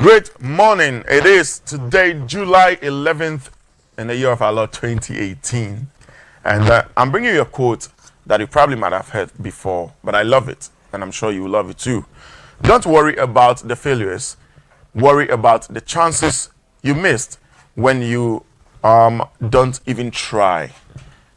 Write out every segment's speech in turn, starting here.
Great morning. It is today, July 11th, in the year of our Lord 2018. And I'm bringing you a quote that you probably might have heard before, but I love it, and I'm sure you will love it too. Don't worry about the failures. Worry about the chances you missed when you don't even try.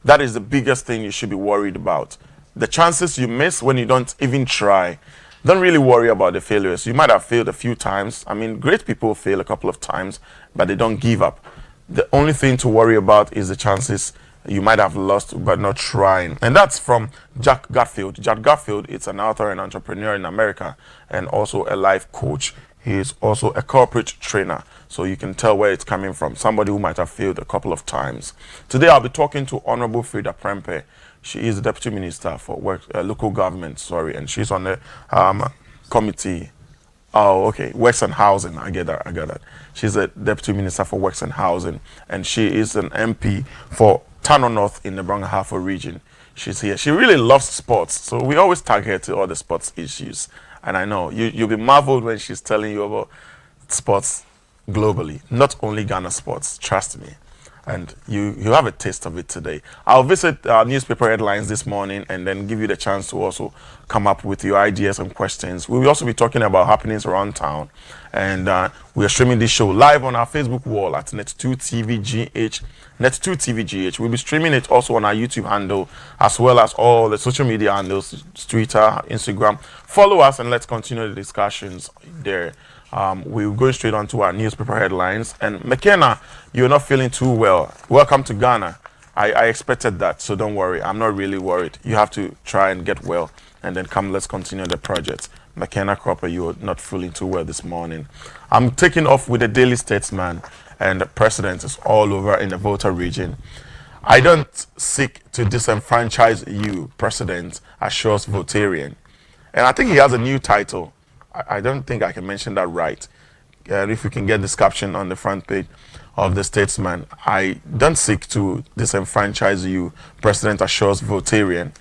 That is the biggest thing you should be worried about. The chances you miss when you don't even try. Don't really worry about the failures. You might have failed a few times. I mean, great people fail a couple of times, but they don't give up. The only thing to worry about is the chances you might have lost but not trying. And that's from Jack Garfield. Jack Garfield is an author and entrepreneur in America and also a life coach. He is also a corporate trainer. So you can tell where it's coming from. Somebody who might have failed a couple of times. Today I'll be talking to Honorable Freda Prempeh. She is the Deputy Minister for Local Government, and she's on the committee. Oh, okay, Works and Housing. I get that. She's a Deputy Minister for Works and Housing, and she is an MP for Tano North in the Brong-Ahafo region. She's here. She really loves sports, so we always tag her to all the sports issues. And I know you'll be marveled when she's telling you about sports globally, not only Ghana sports. Trust me. And you have a taste of it today. I'll visit newspaper headlines this morning and then give you the chance to also come up with your ideas and questions. We will also be talking about happenings around town. And we are streaming this show live on our Facebook wall at Net2TVGH. Net2TVGH. We'll be streaming it also on our YouTube handle as well as all the social media handles, Twitter, Instagram. Follow us and let's continue the discussions there. We're going straight on to our newspaper headlines. And McKenna, you're not feeling too well. Welcome to Ghana. I expected that, so don't worry. I'm not really worried. You have to try and get well, and then let's continue the project. McKenna Cropper, you're not feeling too well this morning. I'm taking off with the Daily Statesman, and the president is all over in the Volta region. I don't seek to disenfranchise you, President assures Votarian. And I think he has a new title. I don't think I can mention that right. If we can get this caption on the front page of the Statesman, I don't seek to disenfranchise you, President assures Votarian.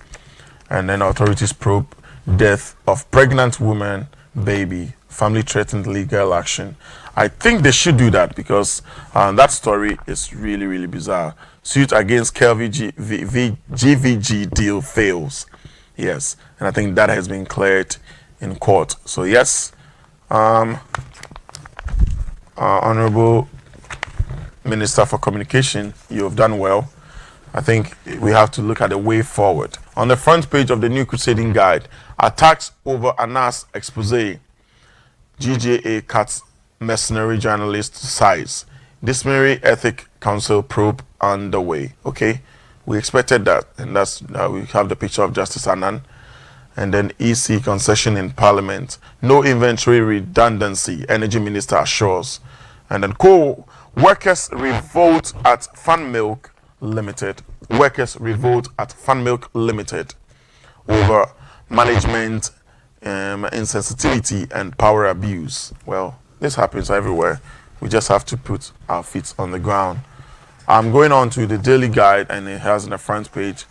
And then authorities probe death of pregnant woman, baby, family threatened legal action. I think they should do that because that story is really, really bizarre. Suit against GVG deal fails. Yes, and I think that has been cleared in court. So yes, Honorable Minister for Communication, you have done well. I think we have to look at the way forward. On the front page of the New Crusading Guide, attacks over Anas expose, GJA cuts mercenary journalist size, disciplinary ethic council probe underway. Okay, we expected that, and that's we have the picture of Justice Annan. And then EC concession in Parliament. No inventory redundancy, Energy Minister assures. And then workers revolt at Fan Milk Limited. Workers revolt at Fan Milk Limited over management insensitivity and power abuse. Well, this happens everywhere. We just have to put our feet on the ground. I'm going on to the Daily Guide, and it has on the front page,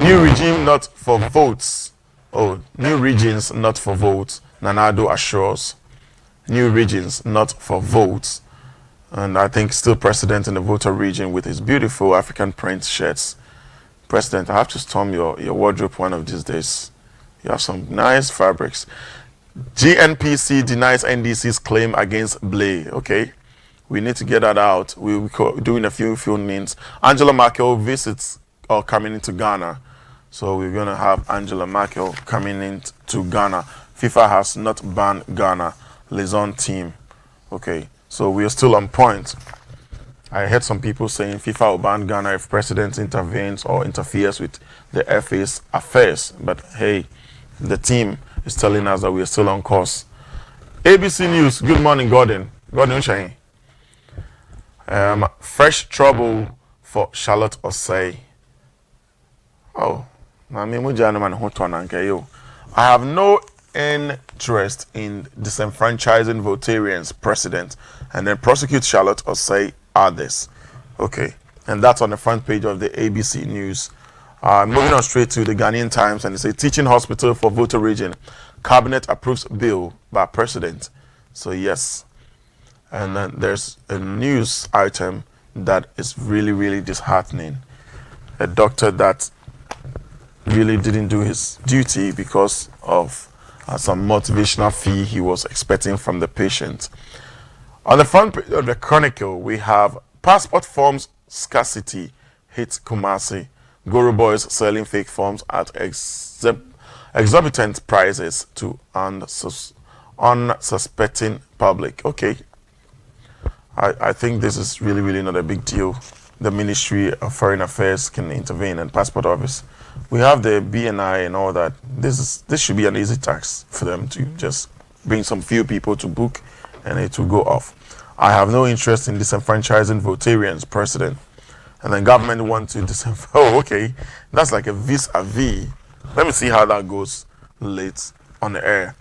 new regime not for votes. Oh, new regions not for votes, Nanado assures. New regions not for votes. And I think still president in the Volta region with his beautiful African print shirts. President, I have to storm your wardrobe one of these days. You have some nice fabrics. GNPC denies NDC's claim against Blay. Okay, we need to get that out. We're doing a few filmings. Angela Merkel visits or coming into Ghana. So we're going to have Angela Merkel coming into Ghana. FIFA has not banned Ghana. Liaison team. Okay, so we are still on point. I heard some people saying FIFA will ban Ghana if president intervenes or interferes with the FA's affairs. But hey, the team is telling us that we are still on course. ABC News, good morning, Gordon. Gordon Shane. Fresh trouble for Charlotte Osei. Oh. I have no interest in disenfranchising Votarians, president, and then prosecute Charlotte or say others. Okay, and that's on the front page of the ABC News. Moving on straight to the Ghanaian Times, and it's a teaching hospital for Volta region. Cabinet approves bill by president. So yes, And then there's a news item that is really, really disheartening. A doctor that really didn't do his duty because of some motivational fee he was expecting from the patient. On the front page of the Chronicle, we have passport forms scarcity hits Kumasi. Guru boys selling fake forms at exorbitant prices to unsuspecting public. Okay, I think this is really, really not a big deal. The Ministry of Foreign Affairs can intervene, and Passport Office. We have the BNI and all that. This should be an easy tax for them to just bring some few people to book, and it will go off. I have no interest in disenfranchising Votarians, President. And then government want to disenfranchise. Oh, okay. That's like a vis-a-vis. Let me see how that goes late on the air.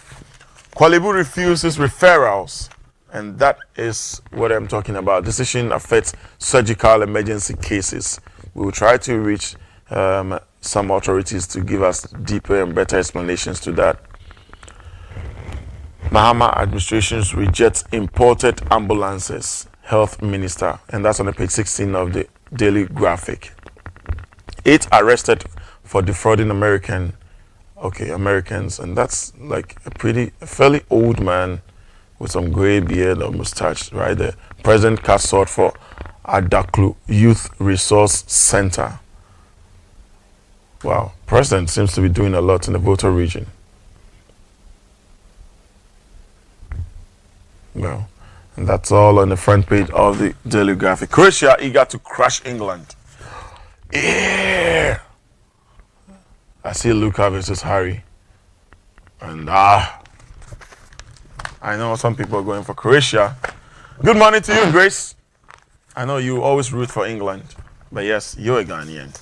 Kwalibu refuses referrals. And that is what I'm talking about. Decision affects surgical emergency cases. We will try to reach some authorities to give us deeper and better explanations to that. Mahama administrations rejects imported ambulances, health minister. And that's on the page 16 of the Daily Graphic. 8 arrested for defrauding Americans. And that's like a fairly old man with some gray beard or mustache right there. President cast sought for Adaklu Youth Resource Center. Wow, President seems to be doing a lot in the Volta region. Well, and that's all on the front page of the Daily Graphic. Croatia eager to crush England. Yeah. I see Luka versus Harry. And I know some people are going for Croatia. Good morning to you, Grace. I know you always root for England. But yes, you're a Ghanaian.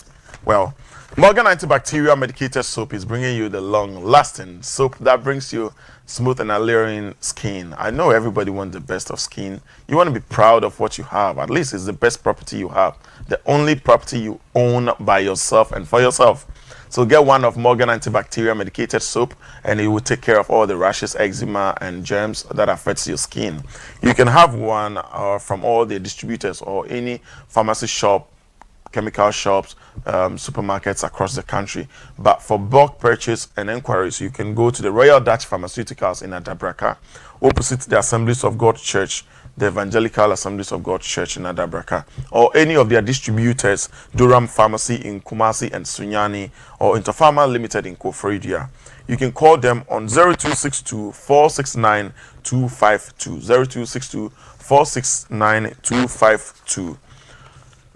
Well, Morgan Antibacterial Medicated Soap is bringing you the long-lasting soap that brings you smooth and alluring skin. I know everybody wants the best of skin. You want to be proud of what you have. At least it's the best property you have. The only property you own by yourself and for yourself. So get one of Morgan Antibacterial Medicated Soap and it will take care of all the rashes, eczema, and germs that affects your skin. You can have one from all the distributors or any pharmacy shop, chemical shops, supermarkets across the country. But for bulk purchase and inquiries, you can go to the Royal Dutch Pharmaceuticals in Adabraka, opposite the Assemblies of God Church, the Evangelical Assemblies of God Church in Adabraka, or any of their distributors, Durham Pharmacy in Kumasi and Sunyani, or Interpharma Limited in Koforidia. You can call them on 0262 469 252. 0262 469 252.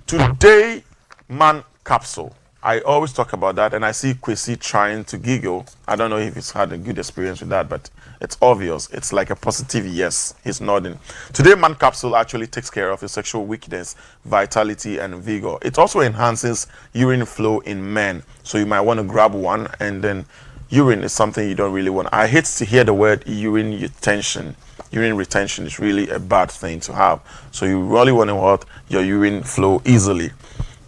Today, man capsule. I always talk about that, and I see Kwesi trying to giggle. I don't know if he's had a good experience with that, but it's obvious. It's like a positive yes. He's nodding. Today, man capsule actually takes care of your sexual weakness, vitality, and vigor. It also enhances urine flow in men. So you might want to grab one, and then urine is something you don't really want. I hate to hear the word urine retention. Urine retention is really a bad thing to have. So you really want to want your urine flow easily.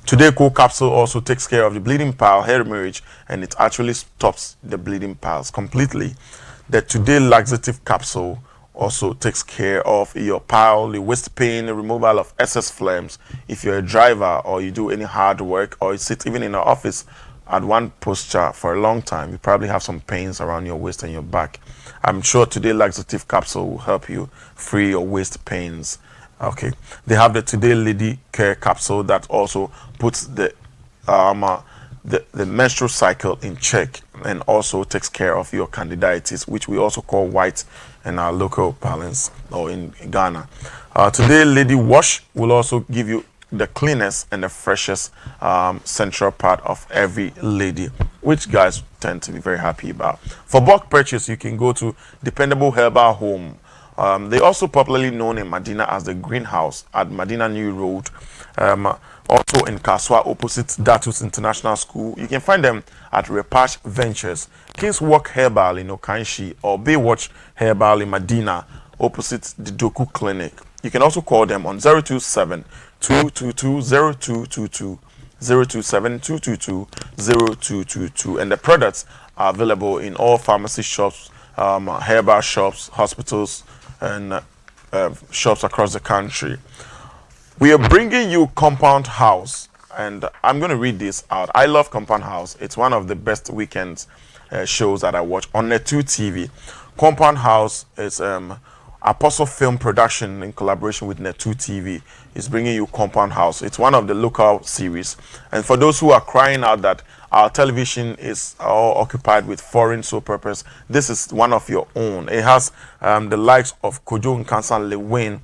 Today, Cool Capsule also takes care of the bleeding pile, hemorrhage, and it actually stops the bleeding piles completely. The Today Laxative Capsule also takes care of your pile, the waist pain, the removal of excess phlegms. If you're a driver or you do any hard work or you sit even in an office at one posture for a long time, you probably have some pains around your waist and your back. I'm sure Today Laxative Capsule will help you free your waist pains. Okay, they have the Today Lady Care Capsule that also puts the menstrual cycle in check and also takes care of your candidiasis, which we also call white in our local parlance or in Ghana. Today Lady Wash will also give you the cleanest and the freshest central part of every lady, which guys tend to be very happy about. For bulk purchase, you can go to Dependable Herbal Home. They also popularly known in Medina as the Greenhouse at Medina New Road. Also in Kaswa, opposite Datus International School. You can find them at Repash Ventures, King's Walk Herbal in Okanshi, or Baywatch Herbal in Medina, opposite the Doku Clinic. You can also call them on 027 222 0222, 027 222 0222, and the products are available in all pharmacy shops, herbal shops, hospitals, and shops across the country. We are bringing you Compound House, and I'm going to read this out. I love Compound House. It's one of the best weekend shows that I watch on Net2 TV. Compound House is Apostle Film Production in collaboration with Net2 TV is bringing you Compound House. It's one of the local series. And for those who are crying out that our television is all occupied with foreign soap operas, this is one of your own. It has the likes of Kojo Nkansan Lewin,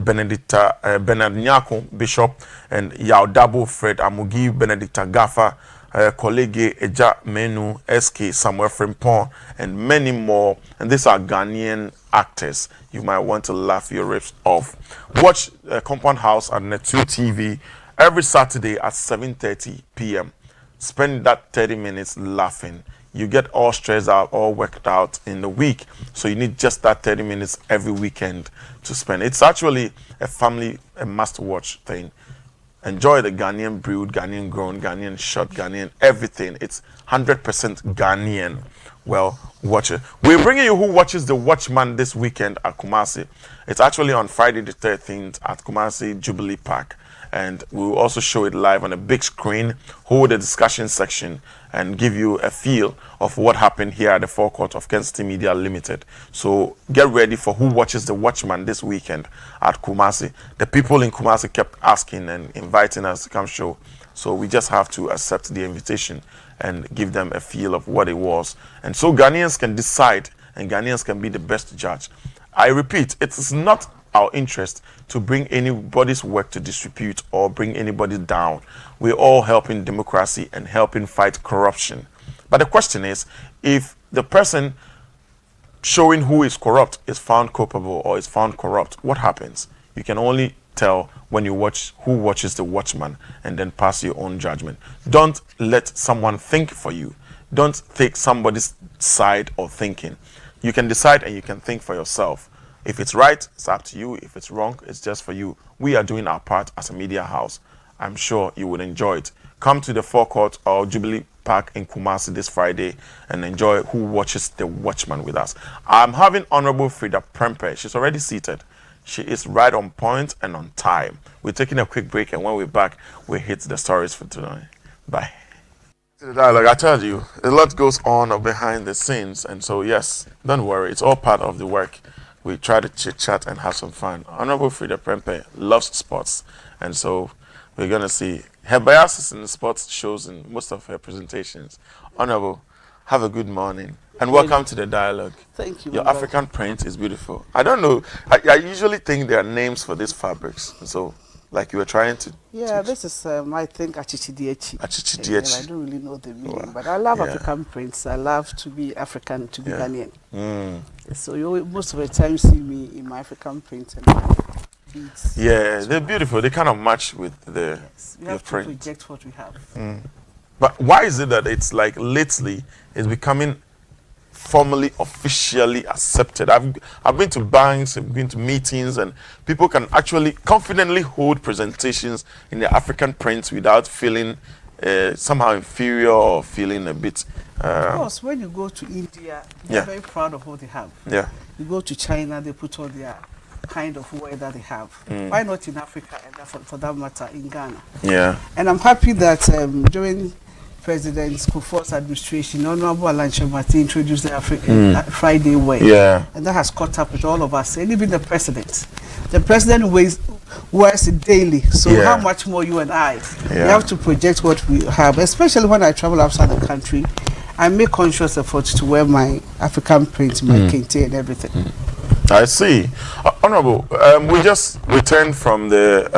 Benedicta Bernard Nyako, Bishop, and Yaudabo Fred Amugi, Benedicta Gaffa, Kolege Eja Menu, SK Samuel Frempeh, and many more. And these are Ghanaian actors. You might want to laugh your ribs off. Watch Compound House on Net2 TV every Saturday at 7:30 p.m. Spend that 30 minutes laughing. You get all stressed out, all worked out in the week. So you need just that 30 minutes every weekend to spend. It's actually a must-watch thing. Enjoy the Ghanaian brewed, Ghanaian grown, Ghanaian shot, Ghanaian everything. It's 100% Ghanaian. Well, watch it. We're bringing you Who Watches the Watchman this weekend at Kumasi. It's actually on Friday the 13th at Kumasi Jubilee Park. And we'll also show it live on a big screen, hold a discussion section, and give you a feel of what happened here at the forecourt of Kansas City Media Limited. So get ready for Who Watches the Watchman this weekend at Kumasi. The people in Kumasi kept asking and inviting us to come show. So we just have to accept the invitation and give them a feel of what it was. And so Ghanaians can decide, and Ghanaians can be the best judge. I repeat, it is not our interest to bring anybody's work to disrepute or bring anybody down. We're all helping democracy and helping fight corruption. But the question is, if the person showing who is corrupt is found culpable or is found corrupt, what happens? You can only tell when you watch Who Watches the Watchman and then pass your own judgment. Don't let someone think for you. Don't take somebody's side or thinking. You can decide and you can think for yourself. If it's right, it's up to you. If it's wrong, it's just for you. We are doing our part as a media house. I'm sure you would enjoy it. Come to the forecourt or Jubilee Park in Kumasi this Friday and enjoy Who Watches the Watchman with us. I'm having Honorable Freda Prempeh. She's already seated. She is right on point and on time. We're taking a quick break, and when we're back, we hit the stories for tonight. Bye. The dialogue, I told you, a lot goes on behind the scenes, and so yes, don't worry, it's all part of the work. We try to chit-chat and have some fun. Honorable Freda Prempeh loves sports, and so we're going to see her biases in the sports shows in most of her presentations. Honorable, have a good morning, and welcome to the dialogue. Thank you. Your African print is beautiful. I don't know, I usually think there are names for these fabrics, so like you were trying to... Yeah, this is, I think, Achichidiechi. Achichidiechi. I don't really know the meaning, but I love African prints. I love to be African, to be Ghanaian. So you most of the time see me in my African print and beads. Yeah, they're beautiful. They kind of match with the we have to project what we have. But why is it that it's like lately it's becoming formally, officially accepted? I've been to banks, I've been to meetings, and people can actually confidently hold presentations in the African print without feeling somehow inferior or feeling a bit... of course, when you go to India, they're very proud of what they have. Yeah. You go to China, they put on their kind of wear that they have. Why not in Africa, and for that matter, in Ghana? Yeah. And I'm happy that during President Kufuor's administration, Honorable Alan Chomati introduced the African Friday wear. Yeah. And that has caught up with all of us, and even the president. The president wears it daily, so how much more you and I? We have to project what we have, especially when I travel outside the country. I make conscious efforts to wear my African print, my kente and everything. I see. Honorable, we just returned from the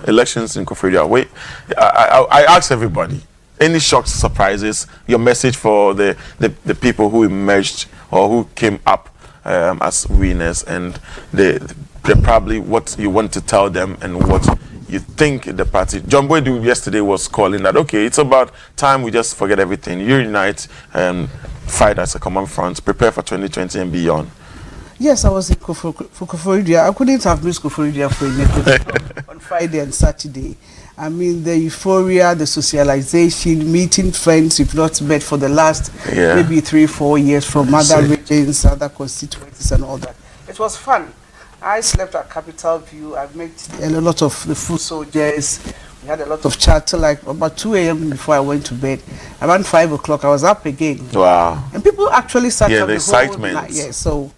elections in Koforidua. I asked everybody, any shocks, surprises, your message for the people who emerged or who came up as winners, and they're probably what you want to tell them and what you think the party. John Boydu yesterday was calling that, okay, it's about time we just forget everything, unite and fight as a common front, prepare for 2020 and beyond. Yes, I was in Koforidua. I couldn't have missed Koforidua for a minute on Friday and Saturday. I mean, the euphoria, the socialization, meeting friends you've not met for the last maybe 3-4 years from other regions, other constituencies and all that. It was fun. I slept at Capital View. I met a lot of the foot soldiers. We had a lot of chat till like about 2 a.m. before I went to bed. Around 5 o'clock, I was up again. Wow. And people actually sat up the the whole excitement. night. Yeah, so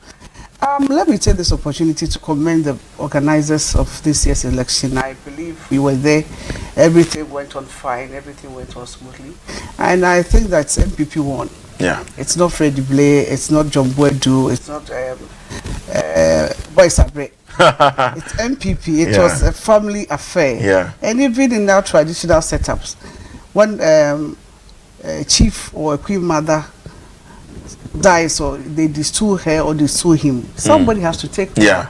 let me take this opportunity to commend the organizers of this year's election. I believe we were there. Everything went on fine. Everything went on smoothly. And I think that MPP won. Yeah. It's not Freda Prempeh. It's not John Boedu. It's not Boys Abre. It's MPP. It was a family affair. Yeah. And even in our traditional setups, when a chief or a queen mother dies or they distill her or distill him, somebody has to take care. Yeah.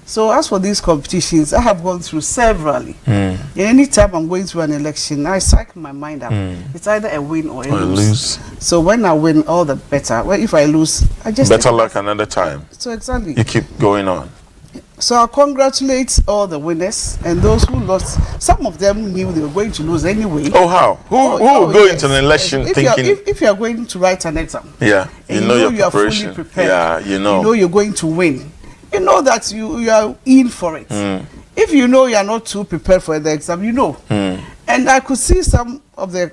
So as for these competitions, I have gone through severally. Any time I'm going through an election, I psych my mind up. It's either a win or a lose. So when I win, all the better. Well, if I lose, I just better luck another time. So exactly. You keep going on. So I congratulate all the winners and those who lost. Some of them knew they were going to lose anyway. Oh, how? Who will go into an election thinking? If you are going to write an exam, yeah, you know you are fully prepared. Yeah, you know you're going to win. You know that you are in for it. If you know you are not too prepared for the exam, you know. And I could see some of the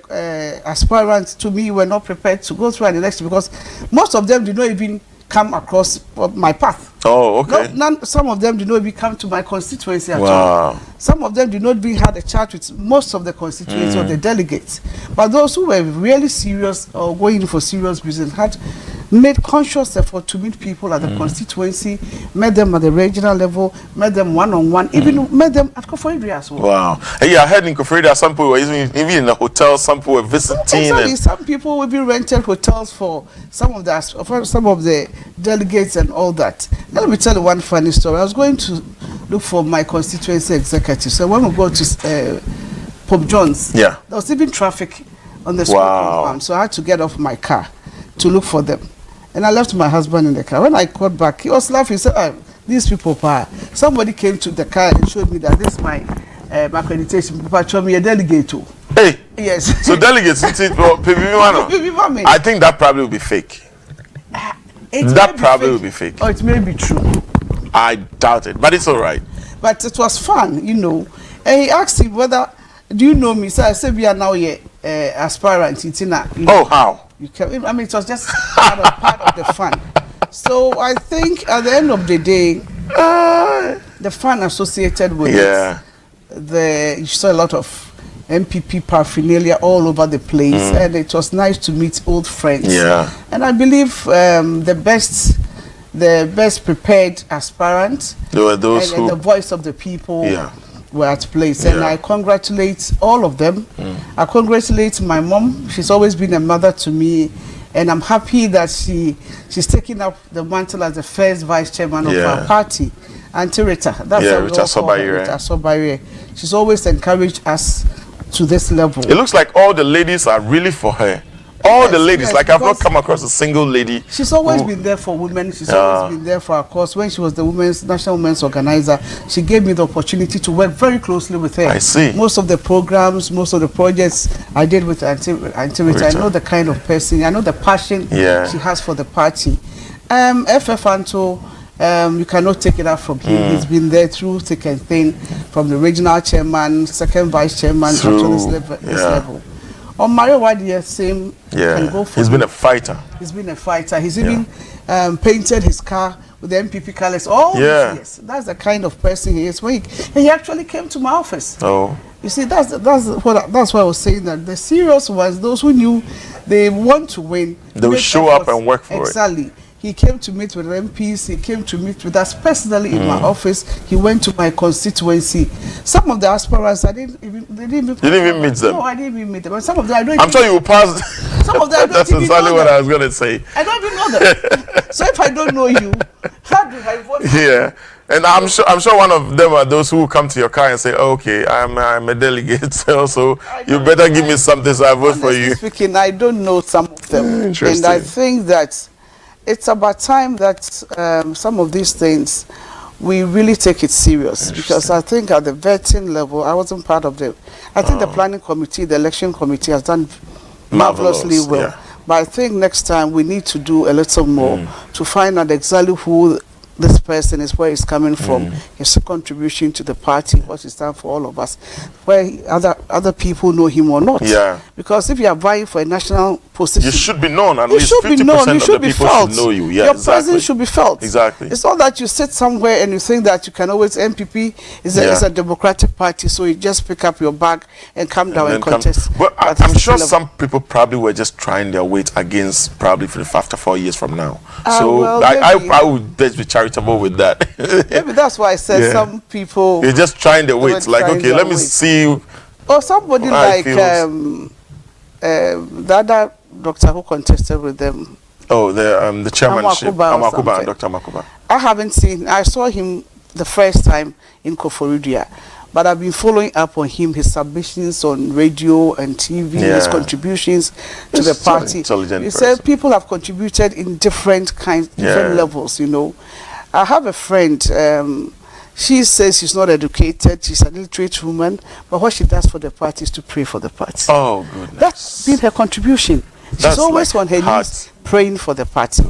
aspirants to me were not prepared to go through an election because most of them did not even come across my path. Oh, okay. Some of them did not even come to my constituency at all. Some of them did not even have a chat with most of the constituency or the delegates. But those who were really serious or going for serious business had made conscious effort to meet people at the constituency, met them at the regional level, met them one-on-one, even met them at Kofori as well. Wow. Hey, I heard in Kofori some people were even in the hotel, some people were visiting. Exactly. Some people will be rented hotels for some of the delegates and all that. Let me tell you one funny story. I was going to look for my constituency executive. So when we go to Pope John's, there was even traffic on the school compound. So I had to get off my car to look for them. And I left my husband in the car. When I got back, he was laughing. He said, these people, somebody came to the car and showed me that this is my accreditation. People showed me a delegate too. Hey. Yes. So delegates, I think that probably will be fake. That probably will be fake. Oh, it may be true. I doubt it, but it's all right. But it was fun, you know. And he asked him whether, do you know me? So I said, we are now aspirant. Oh, how? I mean, it was just part of the fun. So I think at the end of the day, the fun associated with it, you saw a lot of MPP paraphernalia all over the place, and it was nice to meet old friends. Yeah. And I believe the best prepared aspirant, there were those and the voice of the people. Were at place, and I congratulate all of them. I congratulate my mom. She's always been a mother to me, and I'm happy that she's taking up the mantle as the first vice chairman of our party. Auntie Rita, that's Rita Sobaire. She's always encouraged us to this level. It looks like all the ladies are really for her. All the ladies, like I've not come across a single lady. She's always been there for women. She's always been there for our cause. When she was the national women's organizer, she gave me the opportunity to work very closely with her. I see. Most of the programs, most of the projects I did with Auntie Rita. I know the kind of person, I know the passion she has for the party. FF Anto, you cannot take it out from him. He's been there through thick and thin, from the regional chairman, second vice chairman, to this level. On Mario Wadier, same. He's been a fighter. He's been a fighter. He's even painted his car with the MPP colors. Oh, yes. That's the kind of person he is. He actually came to my office. Oh. You see, that's what I was saying, that the serious ones, those who knew they want to win, they will show up and work for it. Exactly. He came to meet with MPs. He came to meet with us personally in my office. He went to my constituency. Some of the aspirants, they didn't even meet them. No, I didn't even meet them. And some of them, I don't. I'm sure you will pass. Some of them, that's exactly what I was going to say. I don't even know them. So if I don't know you, how do I vote? Yeah. And I'm sure one of them are those who will come to your car and say, oh, okay, I'm a delegate, so you better give me something so I vote for you. Speaking, I don't know some of them. And I think that it's about time that some of these things, we really take it serious. Because I think at the vetting level, I wasn't part of them. I think the planning committee, the election committee has done marvelously well. But I think next time we need to do a little more to find out exactly who this person is, where he's coming from, his contribution to the party, what he's done for all of us, where other people know him or not. Yeah. Because if you are vying for a national position, you should be known. At least 50% of the people should know you. Yeah, your presence should be felt. Exactly. It's not that you sit somewhere and you think that you can always. MPP is a democratic party, so you just pick up your bag and come down and contest. But I'm sure some people probably were just trying their weight against probably after 4 years from now. So well, I would just be charitable with that. Maybe that's why I said some people. You're just trying their weight. Like, okay, let me see. Or somebody like the other doctor who contested with them. Oh, the chairmanship, Amakuba and Dr. Amakuba. I haven't seen. I saw him the first time in Koforidua, but I've been following up on him, his submissions on radio and TV, his contributions to the party. He said people have contributed in different levels. You know, I have a friend. She says she's not educated, she's an illiterate woman, but what she does for the party is to pray for the party. Oh, goodness. That's been her contribution. She's always on her knees praying for the party.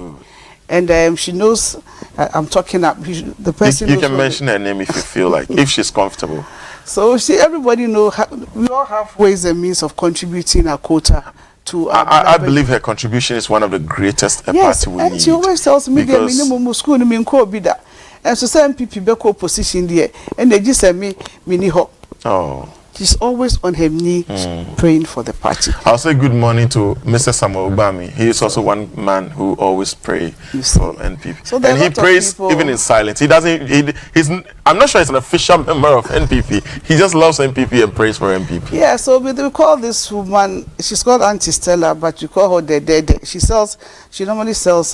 And she knows I'm talking up. The person you can mention her name if you feel like, if she's comfortable. So everybody knows, we all have ways and means of contributing a quota to I believe her contribution is one of the greatest a party will need. And she always tells me the minimum school be that. And so some people back opposition there, and they just say me ho. Oh. She's always on her knee praying for the party. I'll say good morning to Mr. Samuel Ubami. He is also one man who always prays for NPP. So and he prays even in silence. He doesn't. I'm not sure he's an official member of NPP. He just loves NPP and prays for NPP. Yeah. So we call this woman. She's called Auntie Stella, but you call her the. She normally sells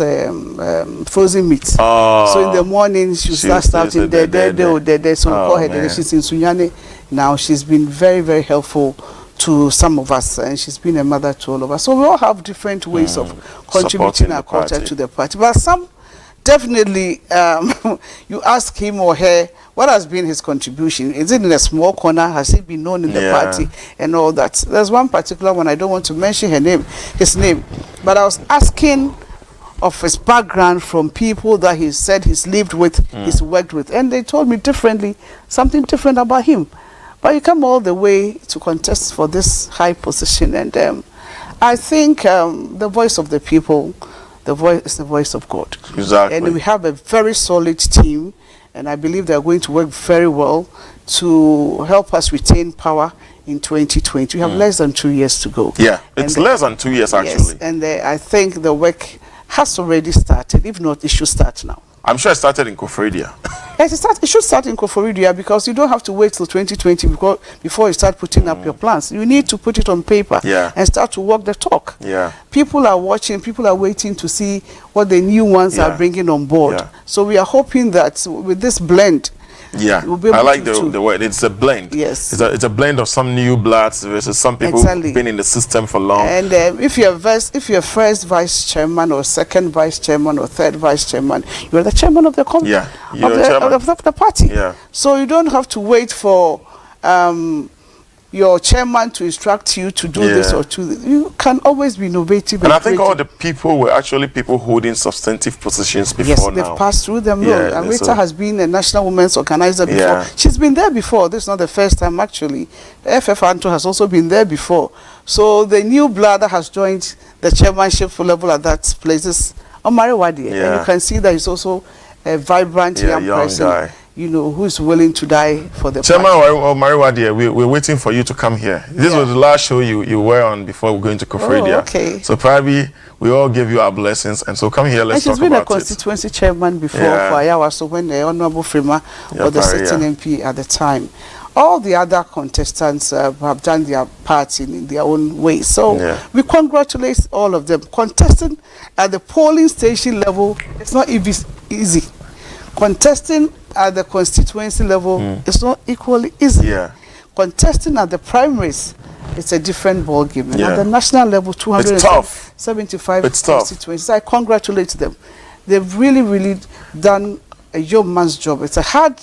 frozen meat. Oh. So in the morning she starts starting the. So we call her the. She's in Sunyane. Now she's been very, very helpful to some of us, and she's been a mother to all of us. So we all have different ways of contributing our culture to the party. But some definitely, you ask him or her, what has been his contribution? Is it in a small corner? Has he been known in the party and all that? There's one particular one, I don't want to mention his name, but I was asking of his background from people that he said he's lived with, he's worked with, and they told me something different about him. But you come all the way to contest for this high position, and I think the voice of the people, the voice is the voice of God. Exactly. And we have a very solid team, and I believe they're going to work very well to help us retain power in 2020. We have less than 2 years to go. Yeah, it's less than 2 years actually. Yes, and I think the work has already started. If not, it should start now. I'm sure it started in Koforidua. Yes, it should start in Koforidua, because you don't have to wait till 2020 before you start putting up your plans. You need to put it on paper and start to walk the talk. Yeah. People are watching, people are waiting to see what the new ones are bringing on board. Yeah. So we are hoping that with this blend, we'll I like the word. It's a blend. Yes. It's a blend of some new bloods versus some people who've been in the system for long. And if you're first vice chairman or second vice chairman or third vice chairman, you're the chairman of the of the party. Yeah. So you don't have to wait for your chairman to instruct you to do this or to you can always be innovative. And I think all the people were actually people holding substantive positions before now. Yes, they've passed through them. And Rita has been a national women's organizer before. Yeah. She's been there before. This is not the first time actually. FF Anto has also been there before. So the new blood that has joined the chairmanship level at that place is Omari Wadi. And you can see that he's also a vibrant young person. Guy. You know, who's willing to die for the Chairman Mariwa, we're waiting for you to come here. This was the last show you were on before we're going to Koforidua. Okay. So probably we all give you our blessings, and so come here, let's talk about it. She's been a constituency chairman before for Ayawa, so when the Honorable Frema was the sitting MP at the time. All the other contestants have done their part in their own way. So we congratulate all of them. Contesting at the polling station level, it's not easy. Contesting at the constituency level is not equally easy. Yeah. Contesting at the primaries, it's a different ball game. And at the national level, 275 constituencies. I congratulate them. They've really, really done a yeoman's job. It's a hard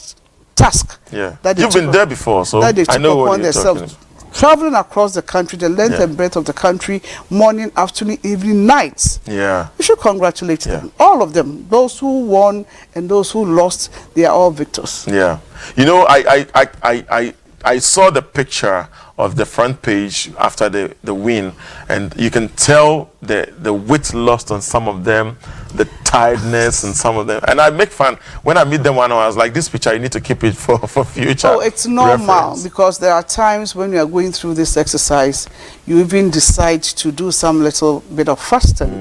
task. Yeah. You've been there before, so that they I know took what upon you're themselves. traveling across the country, the length and breadth of the country, morning, afternoon, evening, nights. Yeah. We should congratulate them, all of them. Those who won and those who lost, they are all victors. Yeah. You know, I saw the picture of the front page after the win, and you can tell the wit lost on some of them, the tiredness in some of them. And I make fun when I meet them one, I was like, this picture, you need to keep it for future. Oh, it's normal reference. Because there are times when you are going through this exercise, you even decide to do some little bit of fasting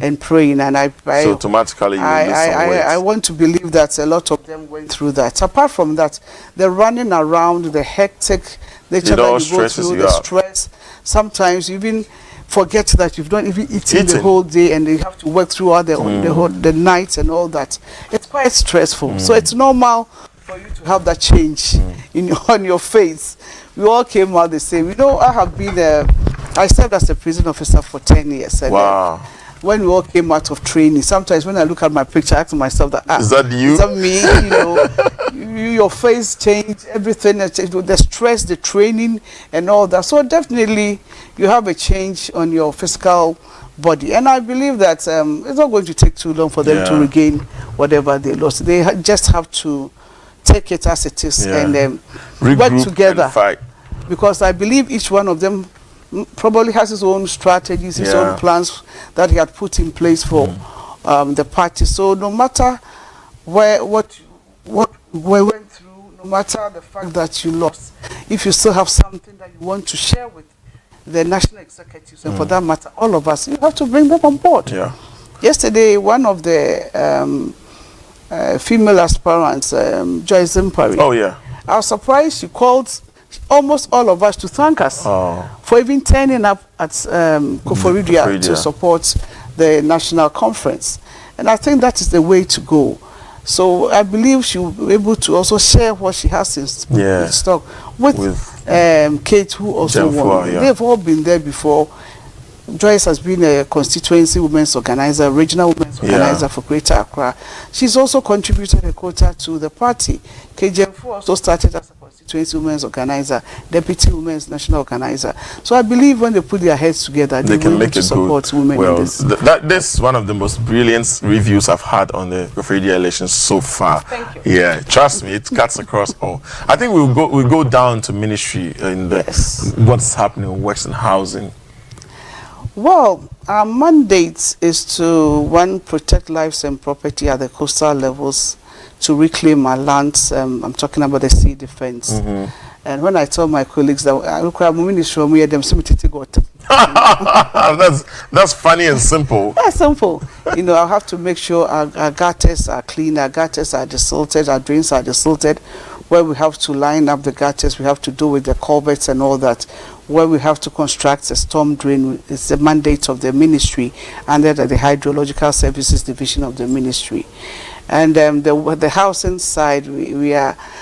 and praying. And so automatically you lose some weight. I want to believe that a lot of them went through that. Apart from that, the running around, the hectic nature that you go through, the stress, sometimes you even forget that you've not even eaten the whole day, and you have to work throughout the night and all that. It's quite stressful. So it's normal for you to have that change on your face. We all came out the same. You know, I have been I served as a prison officer for 10 years. And, wow. When we all came out of training, sometimes when I look at my picture, I ask myself that, is that you? Is that me? You know, your face changed, everything, the stress, the training and all that. So definitely you have a change on your physical body. And I believe that it's not going to take too long for them to regain whatever they lost. They just have to take it as it is and work together. And fight. Because I believe each one of them probably has his own strategies, his own plans that he had put in place for the party. So no matter what we went through, no matter the fact that you lost, if you still have something that you want to share with the national executives, and for that matter, all of us, you have to bring them on board. Yeah. Yesterday, one of the female aspirants, Joyce Mpari. Oh yeah. I was surprised she called almost all of us to thank us for even turning up at Koforidua to support the national conference. And I think that is the way to go. So I believe she will be able to also share what she has in stock with Kate, who also won. They've all been there before. Joyce has been a constituency women's organizer, regional women's organizer for Greater Accra. She's also contributed a quota to the party. KGM4 also started as a constituency women's organizer, deputy women's national organizer. So I believe when they put their heads together, they can make it support women in this. This is one of the most brilliant reviews I've had on the Freda elections so far. Thank you. Yeah, trust me, it cuts across all. I think we'll go down to ministry in what's happening in works and housing. Well, our mandate is to, one, protect lives and property at the coastal levels, to reclaim our lands. I'm talking about the sea defense. And when I tell my colleagues that I look at ministry, we them that's funny and simple. That's simple. You know, I have to make sure our gutters are clean, our gutters are desilted, our drains are desilted. Where we have to line up the gutters, we have to do with the culverts and all that. Where we have to construct a storm drain, it's the mandate of the ministry under the Hydrological Services Division of the ministry. And the housing side,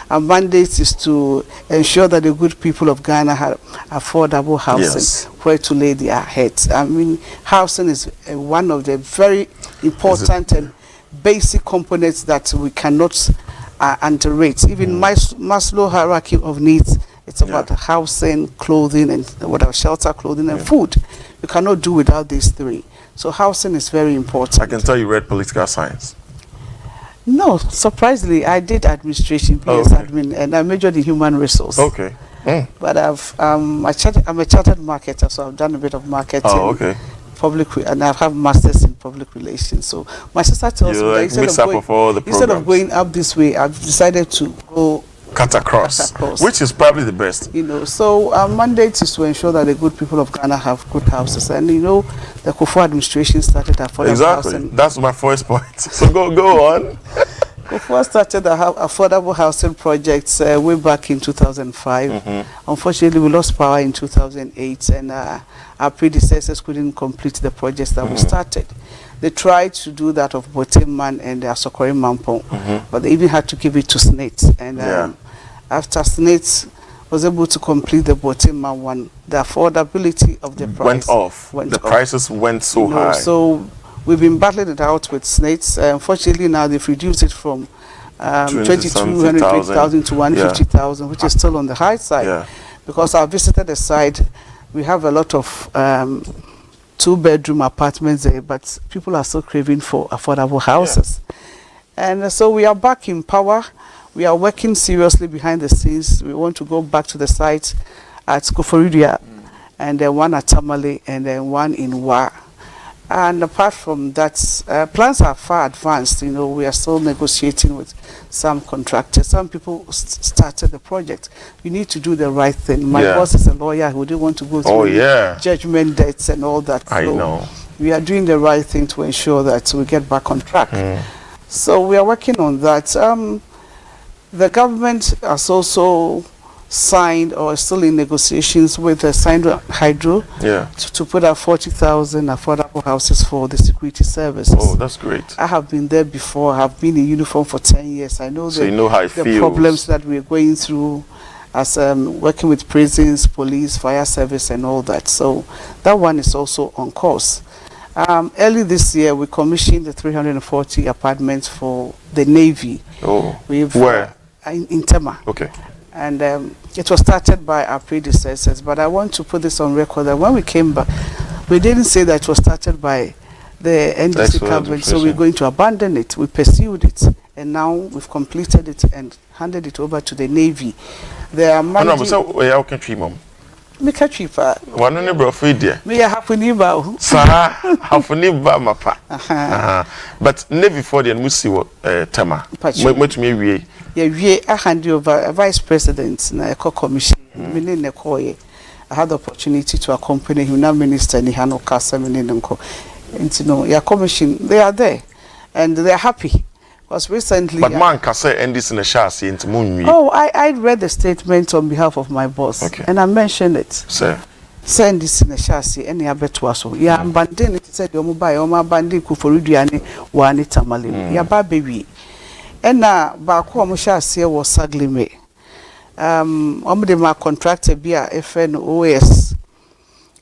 our mandate is to ensure that the good people of Ghana have affordable housing, where to lay their heads. I mean, housing is one of the very important and basic components that we cannot underrate. Even Maslow hierarchy of needs, it's about housing, clothing, and whatever, shelter, clothing, and food. You cannot do without these three. So housing is very important. I can tell you read political science. No, surprisingly, I did administration, PS admin, and I majored in human resource. Okay. But I'm a chartered marketer, so I've done a bit of marketing. Oh, okay. And I have masters in public relations. So my sister tells me that instead of going up this way, I've decided to go cut across, which is probably the best. You know, so our mandate is to ensure that the good people of Ghana have good houses. And you know, the Kufuor administration started affordable housing. That's my first point. So go on. Kufuor started the affordable housing projects way back in 2005. Unfortunately, we lost power in 2008, and our predecessors couldn't complete the projects that we started. They tried to do that of Boteman and Asokore Mampong, but they even had to give it to SNATE. And after SNATE was able to complete the Boteman one, the affordability of the price went off. Prices went so high. So we've been battling it out with SNATE. Unfortunately, now they've reduced it from 2,200 to 150,000, which is still on the high side. because I visited the site. We have a lot of 2-bedroom apartments there, but people are still craving for affordable houses. And so we are back in power. We are working seriously behind the scenes. We want to go back to the site at Skuforidia, and then one at Tamale, and then one in Wa. And apart from that, plans are far advanced. You know, we are still negotiating with some contractors. Some people started the project. We need to do the right thing. My boss is a lawyer who didn't want to go through judgment debts and all that. I know. We are doing the right thing to ensure that we get back on track. So we are working on that. The government has also signed or is still in negotiations with the Hydro to put up 40,000 affordable houses for the security services. Oh, that's great. I have been there before. I have been in uniform for 10 years. I know, so you know how it feels. Problems that we're going through as working with prisons, police, fire service and all that. So that one is also on course. Early this year, we commissioned the 340 apartments for the Navy. Oh, where? In Tema. Okay. And it was started by our predecessors, but I want to put this on record that when we came back, we didn't say that it was started by the NDC government, so we're going to abandon it. We pursued it, and now we've completed it and handed it over to the Navy. They are managing... Me catch you for one on the brofidia. Me a hafuniba. Sir, hafuniba mapa. But never for the Musi Tama. Much me we. We I hand you over a vice president na eco commission. Me ne koye. I had the opportunity to accompany him na minister ni hano kasa me ne nko. And you know, your commission, they are there and they are happy. Was recently, but man can say end this in a chassis into moon. Oh, I read the statement on behalf of my boss, and I mentioned it. Sir, send this in a chassis. Any abetuaso. Yeah, abandon it. Said you mobile. Oma bandi kuforidiani wani tamale. Ya baby. And na baako omo chassis was sadly me. Omo de my contractor bia FNOS.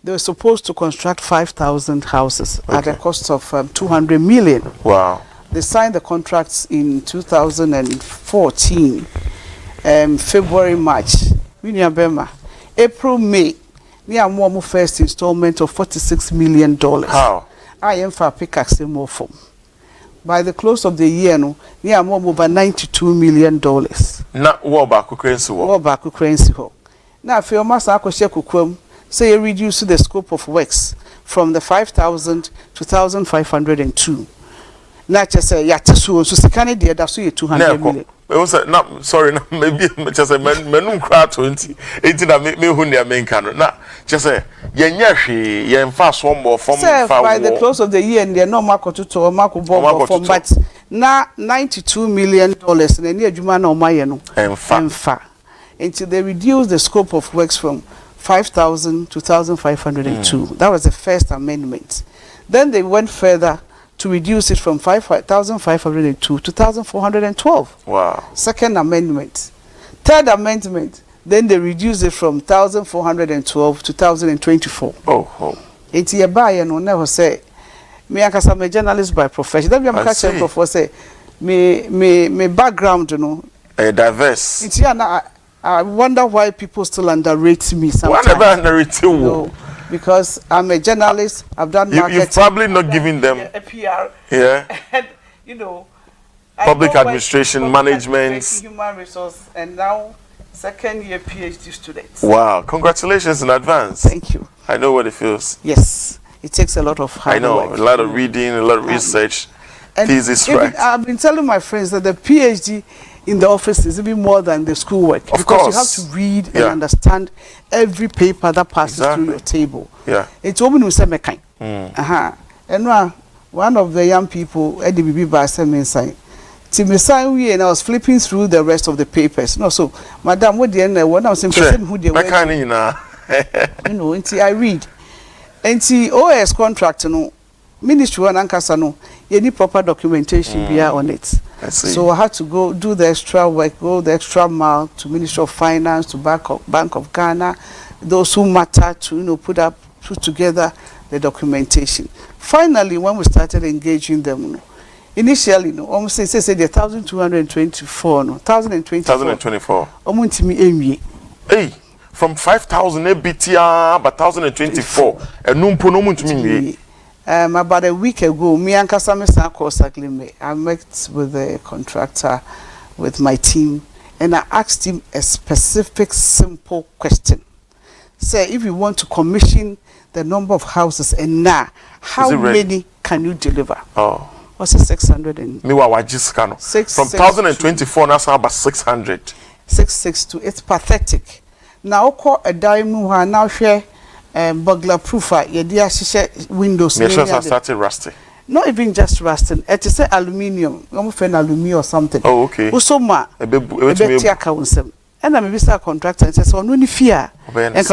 They were supposed to construct 5,000 houses at a cost of 200 million. Wow. They signed the contracts in 2014, February, March, April, May. We are more first installment of $46 million. How? I am for pickaxe more form. By the close of the year, no, we are more over $92 million. Not war back currency. War back currency. Now, if your master Akoshe say you reduce the scope of works from the 5,000 to 1,502. Not just say so sikane de da so 200 million. No, sorry, no, maybe just say menum crowd 20 na me hu ne men kan na just say yenya hwe yemfa so more from by the close of the year and the normal kototo marko bomb from but na $92 million na ni adwuma na omaye no emfa until they reduced the scope of works from 5,000 to 1,502. That was the first amendment. Then they went further to reduce it from 5,502 to 1,412. Wow. Second amendment. Third amendment, then they reduced it from 1,412 to 1,024. Oh. It's a buyer no never say me akasa me journalist by profession. That be am catch before say me background you know diverse. It's I wonder why people still underrate me sometimes. Why never underrate you? No. Because I'm a journalist, I've done marketing. You've probably not given them a PR. Yeah. And, you know, public administration, management, human resource, and now second year PhD students. Wow, congratulations in advance. Thank you. I know what it feels. Yes, it takes a lot of hard work. A lot of reading, a lot of research. Thesis, right? I've been telling my friends that the PhD in the office is even more than the schoolwork. Of course. You have to read and understand every paper that passes through your table. Yeah. It's woman who said mekai. And one of the young people, Eddie Bibi Bassem inside. Timmy and I was flipping through the rest of the papers. No, so Madam, what the end one I was saying who they were. You know, until I read. Until OS contract, no. Ministry one ankasa no any proper documentation here on it. So I had to go do the extra work, go the extra mile to Ministry of Finance, to Bank of Ghana, those who matter to put together the documentation. Finally, when we started engaging them, initially almost say the 1,224 1,024. Hey, from 5,000 ABTR, but 1,024. And numpo no muntu about a week ago, me and Kasame Saglime, I met with the contractor, with my team, and I asked him a specific, simple question. Say, if you want to commission the number of houses, and now, how many can you deliver? Oh. What's it, 600 and... Me wa wajis kano. From 1,024, that's about 600. 662. It's pathetic. Now, call a dime now share burglar proof. Your share windows. Nations have started rusting. Not even just rusting. It is aluminium. I'm afraid aluminium or something. Oh, okay. Usoma. And I'm a contractor and says, "Oh, no fear." And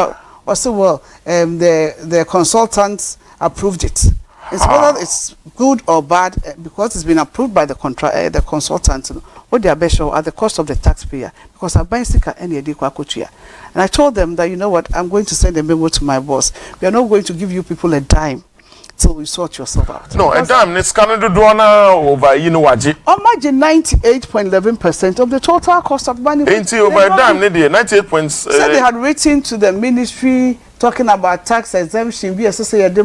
also, well, the consultants approved it. It's whether it's good or bad because it's been approved by the consultants. What they are based on at the cost of the taxpayer. Because I'm buying sticker any day and I told them that, you know what, I'm going to send a memo to my boss. We are not going to give you people a dime till we sort yourself out. No, a dime. It's Canada over you know what? Imagine 98.11% of the total cost of money. Ain't over a dime, 98. So they had written to the ministry talking about tax exemption. Initially, they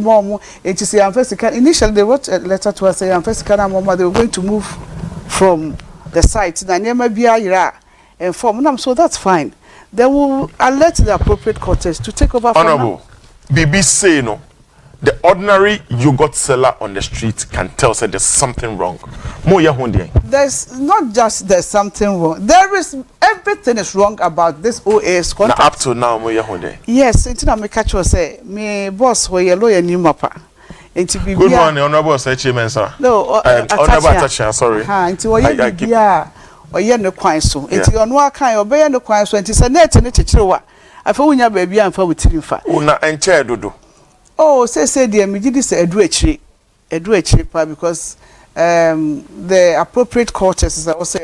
wrote a letter to us saying they were going to move from the site. And so that's fine. They will alert the appropriate quarters to take over. Honorable, BBC no. The ordinary yogurt seller on the street can tell say there's something wrong. There's not just there's something wrong. There is everything is wrong about this OAS contract. Now up to now, yes, until I catch you say me boss we lawyer new mapper. Good morning, honorable chairman, sir. No, honorable attachment, sorry. Until we no kwan so. Until on what kind obey no kwan so until say net ne chichirewa. Afa wunya baby amfa witiri fa. Una enche dodo. Oh, say dear, me did this edu pa because the appropriate quarters is also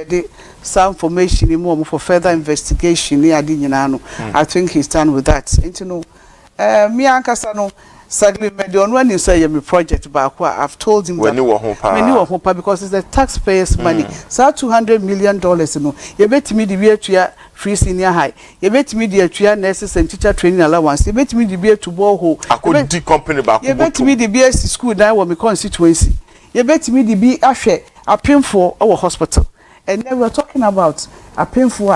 some information for further investigation. I think he's done with that. And you know, me and Kasano sadly made on when you say me project back. I've told him when you were home because it's the taxpayers' money. So $200 million, you know, you bet me the way to free senior high. You bet me the nurses and teacher training allowance. You bet me the beer to borrow. I could do company back. You bet me the BSc school now when my constituency. You bet me the be a paying for our hospital. And then we're talking about a painful.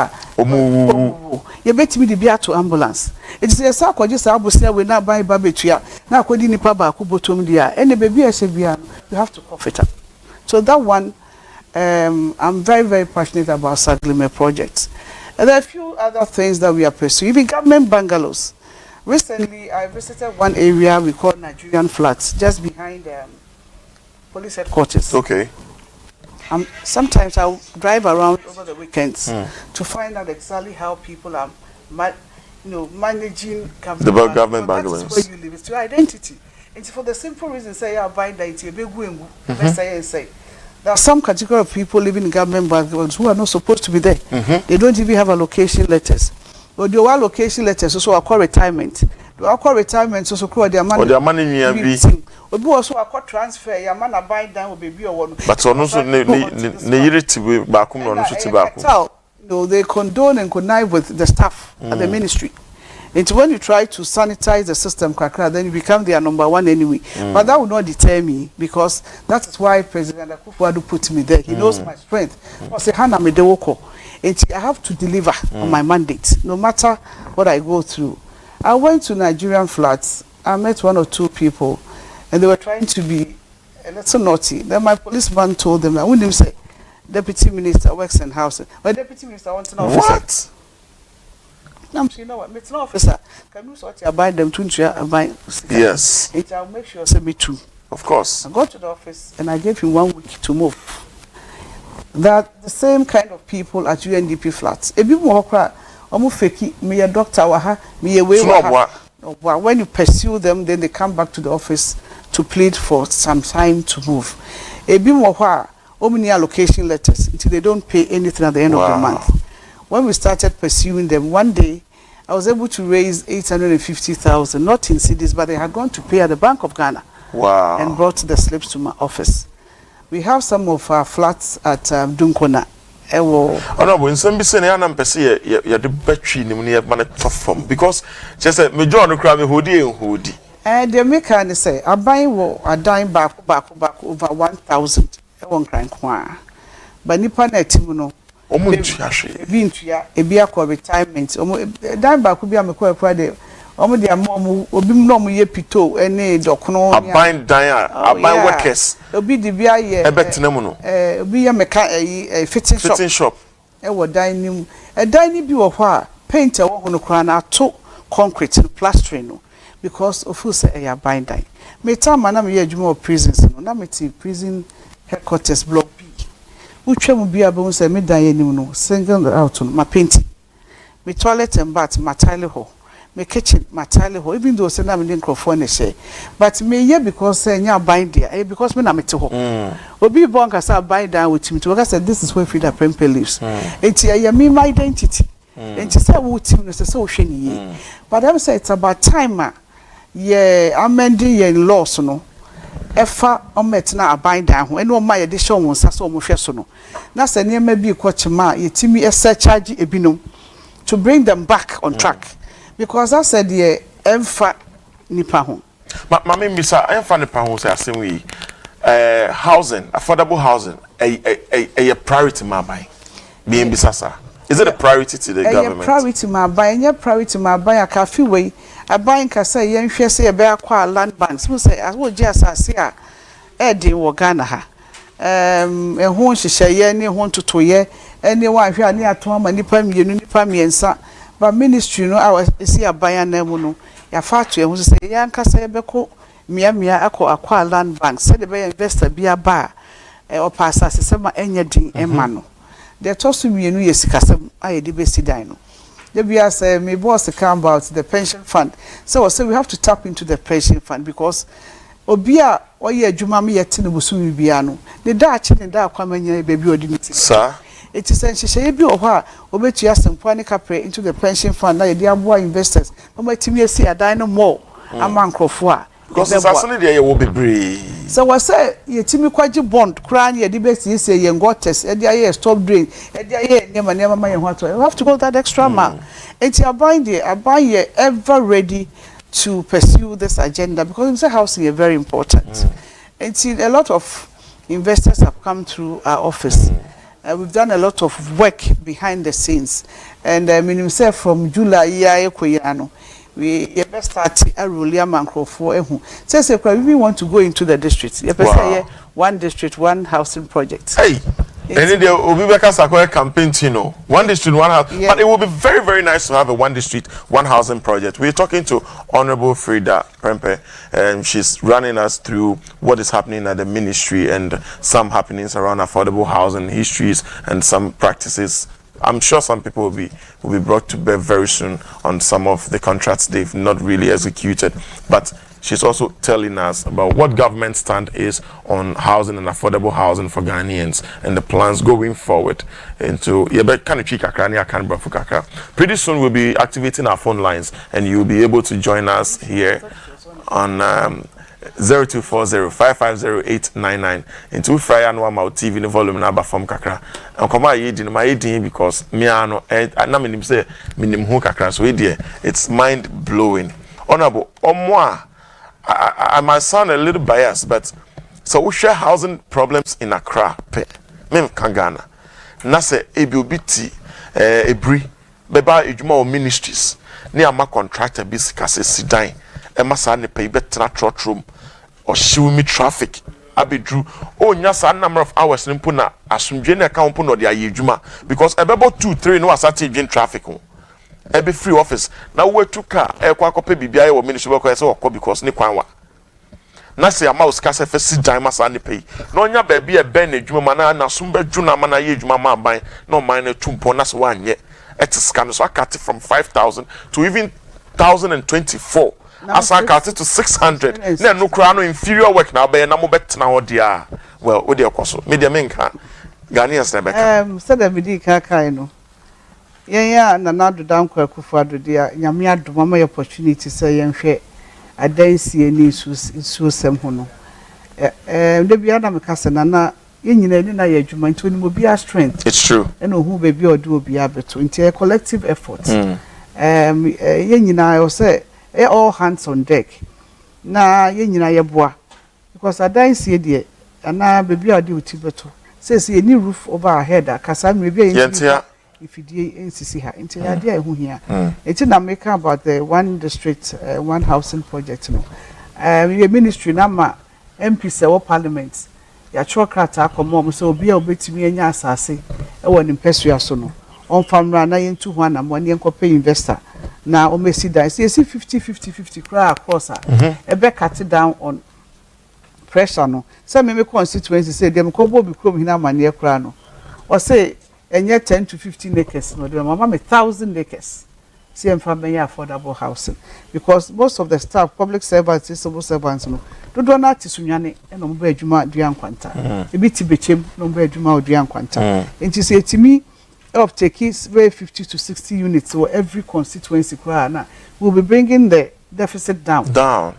You bet me the beer to ambulance. It's a sack or just abusia will not buy babetria. Now, could any paba kubotum dia. Any baby as you have to profit up. So that one, I'm very, very passionate about Saglime projects. And there are a few other things that we are pursuing. Even government bungalows. Recently, I visited one area we call Nigerian Flats, just behind police headquarters. Okay. Sometimes I'll drive around over the weekends to find out exactly how people are, managing government bungalows. That's where you live. It's your identity. And for the simple reason, say I buy that it's a big wing. Say there are some category of people living in government bungalows who are not supposed to be there. They don't even have allocation letters. But there are allocation letters, also I call retirement. I call retirement, so call their money. Or their money we also I call transfer. Your man buy down will be or one. But also they condone and connive with the staff at the ministry. It's when you try to sanitize the system, then you become their number one anyway. But that will not deter me because that is why President Akufo-Addo put me there. He knows my strength. I say, Hana me dewoko. I have to deliver on my mandate, no matter what I go through. I went to Nigerian Flats. I met one or two people, and they were trying to be a little naughty. Then my policeman told them, I wouldn't say, Deputy Minister works in housing. My Deputy Minister wants an officer. What? You know what? It's an officer. Can you sort of buy them to buy? Yes. I'll make sure say me too. Of course. I got to the office and I gave him 1 week to move. That the same kind of people at UNDP Flats. A bit more cry. Me a doctor waha, me a way when you pursue them, then they come back to the office to plead for some time to move. A bit more many allocation letters until they don't pay anything at the end of the month. When we started pursuing them, one day I was able to raise 850,000, not in cedis, but they had gone to pay at the Bank of Ghana. Wow. And brought the slips to my office. We have some of our flats at Dunkona. ewo honorable nsem bi se na na mpese ye de batwi nim ne ma ne tofom because je say me John kra me hodi the maker ne say aban wo adan baako over 1000 ewo nkran ko a ba nipa na timu no omo ntua hwe ebi ntua ebi akọ retirement omo dan baako bi amekọ ekwa de omo de am obi mu no mo ye pito ene dokono aban dan aban workers obi di bia ye ebetena mu no obi ye meka fitting shop ewo dan nim dan ni bi wo hɔ a paint wo ho no kra na ato concrete plastering no because of who say ya aban dan me time na me ye adwuma of prisons no na me ti prison headquarters block B utwam bia be say me dan anim no single out no ma painting me toilet and bath ma tile ho me kitchen ma tile ho even though say na me dey microphone share but me here because say nya aban there because me na me te ho obi bon ka say aban dan with me to because this is where Freda Prempeh lives enti ya me my identity enti say wo team no say wo hwe ni ye but I say it's about time ye amending ye laws no efa ometna aban dan ho ene o ma ye de hye won sa so mo hwe so no na se ne ma bi kwachima ye timi charge ebinom to bring them back on track because I said ye emfa nipa ho ma me misa emfa nipa ho say asem wi housing affordable housing a priority ma buy be mbisasa is it a priority to the government? Priority ma buy nya priority ma buy akafi we aban ka say yen hwe say e be akwa land banks so say awo gi asase a e de wo Ghana ha ho hyehyeye ne ho totoye ene wa hwe ani ato ama nipa mienu nipa miensa ba ministry no a esi aban na mu no ya fa to ho say yan ka say be ko mia akwa land banks say de be investor bia ba o pass asase ma enye din emma no the tosu mienu yesikasem aye de be sidan no the bia say me boss come about the pension fund so we have to tap into the pension fund because obia oye adwuma me yete ne busumi bia no the dachi ne da kwamanya baby odimiti sir it is nhyehyeye bi ho a obetu asempo ne kapre into the pension fund na ye de aboa investors mama timi esi adan no more amankrofo a because asane de ye wo bebre so we say ye timi kwaji bond kra na ye de be say ye ngotes e de aye stop drain e de aye nema ma ye ho ato you have to go that extra mile enti aban ye ever ready to pursue this agenda because housing is very important enti a lot of investors have come through our office we've done a lot of work behind the scenes and I mean himself from July year ekoyano we best start a rulia mankrofo ehu say we want to go into the district you say one district one housing project hey and there will be a campaign one district one house but it will be very very nice to have a one district one housing project. We're talking to Honorable Freda Prempeh and she's running us through what is happening at the ministry and some happenings around affordable housing histories and some practices. I'm sure some people will be brought to bear very soon on some of the contracts they've not really executed. But she's also telling us about what government stand is on housing and affordable housing for Ghanaians and the plans going forward into pretty soon we'll be activating our phone lines and you'll be able to join us here on 0240-550-899 into Friday no ma TV no volume na ba form kakra and come ayi di no ma yedin because me ano na menim say menim hu kakra so it's mind blowing. Honorable omwa I might sound a little biased but so we share housing problems in Accra mem Ghana na say ebi obiti ebri beba edwuma o ministries ne ama contractor bi sikase sidan emasa ne pay betra trotrom or show me traffic abedru o nya sa number of hours nimpo na asumdwe na ka mpo no de ayedwuma because ebebo 2-3 no asate edwin traffic ho ebe free office na wetu car ekwa akope bibia ye wo ministry beko say okọ because ne kwanwa na se ama uskase fe sidan masa ne pay na onya ba bia be na edwuma ma na asumbeju na ma na ye edwuma ma ban na man na tumpo na se wanye etiscan so akate from 5,000 to even 1,024 as I cut it to 600 na no kra no inferior work na be na mo betena ho dia well we dey okoso media menka Ghanaians na beka said that we kai no ya na nadu dankwa kufu adodia nyame adoma ma opportunity say yenhwe adansie ni su sem ho no de bia na meka se na Yenyina ni na ye adwuma nti oni obi a strength. It's true. And who baby or do obi abeto. Nti a collective effort. Yenyina I say all hands on deck. Na yenyina ye boa. Because adan see there ana baby ade uti beto. Says any roof over our head akasa maybe if you NCC ha nti ya dey hu hia. Enti na make about the one district one housing project no. The ministry na ma MP se wo parliament ya chokrata akomo so obi a obetimi anya asase e wo ne mpesua so no on famra na yentu ho na mo ne enkope investor na o mesi dan say 50 cry across e be cut down on pressure no say me constituency say dem ko bo bi krom hina mane kra no o say enye 10 to 15 acres no dem mama me 1000 acres see em from affordable housing because most of the staff public servants civil servants no do na tisunwane e no mba adwuma dua nkwanta e bi tibechem no mba adwuma dua nkwanta enti say etimi of takes very 50 to 60 units for every constituency na will be bringing the deficit down.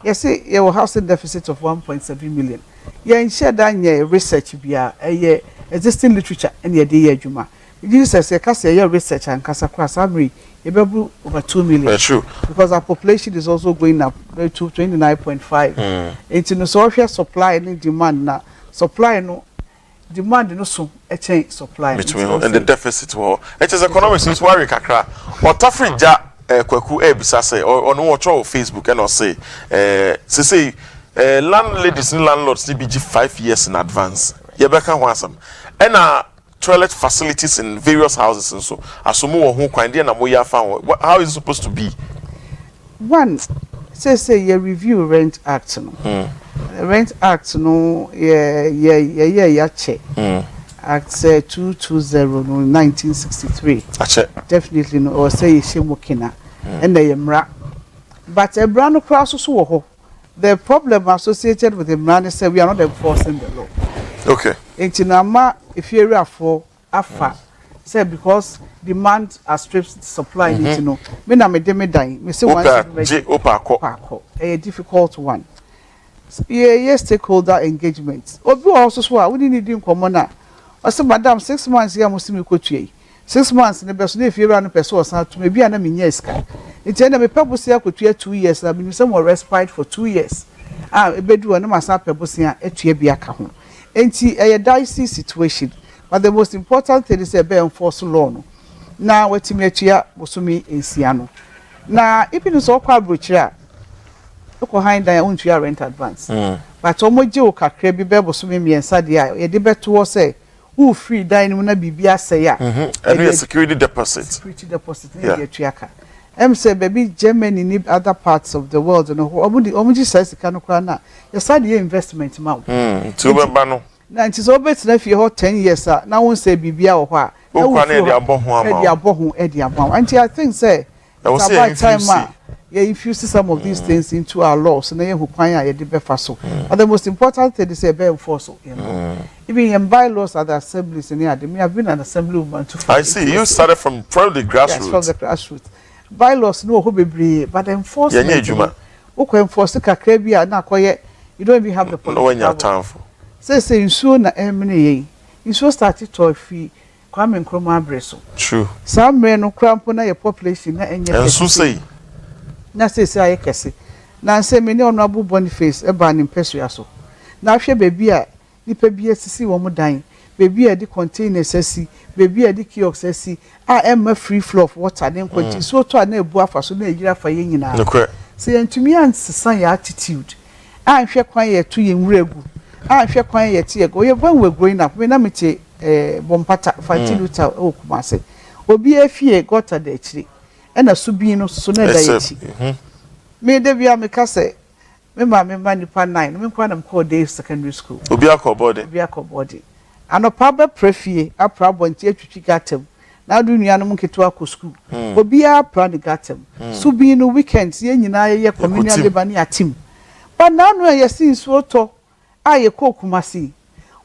You see, your housing deficit of 1.7 million. You ensure that your research be existing literature and your day juma. You say kasi your research and kasa summary you be over 2 million. That's true. Because our population is also going up to 29.5. It's in the social supply and demand na supply no demand no so a change supply and the deficit war. It is economics since worry kakra. Or tafrija kwaku ebisa say or no watch on Facebook and or say landladies and landlords need be 5 years in advance. Yebeka wansam. And toilet facilities in various houses and so asomo wo ho kwan dey na mo ya fa how is it supposed to be? One say you review rent act no. Rent act no check. Act 220 no 1963. Definitely no or say shemokina and the mra. But a brand cross so the problem associated with the brand is we are not enforcing the law. Okay. Intinama if you are for afa say because demand outstrips supply you know. Me na me de me dan me say one a difficult one. Yes, stakeholder engagement. Obi also so we need in common na. I say madam 6 months here must me kotua. 6 months ne be so na fie no person osan to me bia na me nya iska. Enti na me pebosia kotua 2 years na me say more respite for 2 years. Ebedu na masa pebosia etua bia ka ho. Enti a dicey situation. But the most important thing is be enforce law no. Na wetimi atua bosumi ensia no. Na ipi so kwa brochira ko hand dan untua rent advance. But omoje o kakra bi be bosumi miensa de a ye de beto say who free dan mu na bibia say ya. And a security deposit. Security deposit na ye tuaka. Say baby Germany need other parts of the world no omoji say sika no kra na ye sad ye investment ma. To be ba no. Na nti so bet na fie ho 10 years na won say bibia wo ho a. O kwa na e de aboho ama. E de aboho e de aboho. Anti I think say it's about time infuse some of these things into our laws and then who kwanya ye de befa so. But the most important thing is be enforce you know. Even in bylaws at the assemblies in here, me have been an assemblywoman too. I see you started from the grassroots. Yes, from the grassroots. Bylaws no ho bebre but enforcement. Yeah, who can enforce kakra bia na koye you don't even have the police. No when you time for. Say insuo na emne ye. Insuo started to fee Kwame Nkrumah abreso. True. Some men no crampo na your population na enye. Enso say na say aye kese na say me ne honorable Boniface e ba ne mpesua so na hwe bebi a nipa bi asisi wo mu dan bebi a di containers asi bebi a di kiosks asi a emma free flow of water den kwati so to na ebu afa so na egira fa ye nyina say antumi ansesa ya attitude a hwe kwan ye to ye nwregu a hwe kwan ye tie go ye ban we growing up me na mete bompata fatiluta okumase obi afie gota da chiri ena subi no so na da yachi me de bia me ka say me ma nipa 9 me kwa na mko day secondary school obi akobody anopa ba prefie apra bonti atwitwi gatem na do nua no mketo akọ school obi apra de gatem subi no weekends ye nyina ye communal labor ne atim but na no ye sin so to aye kokumasi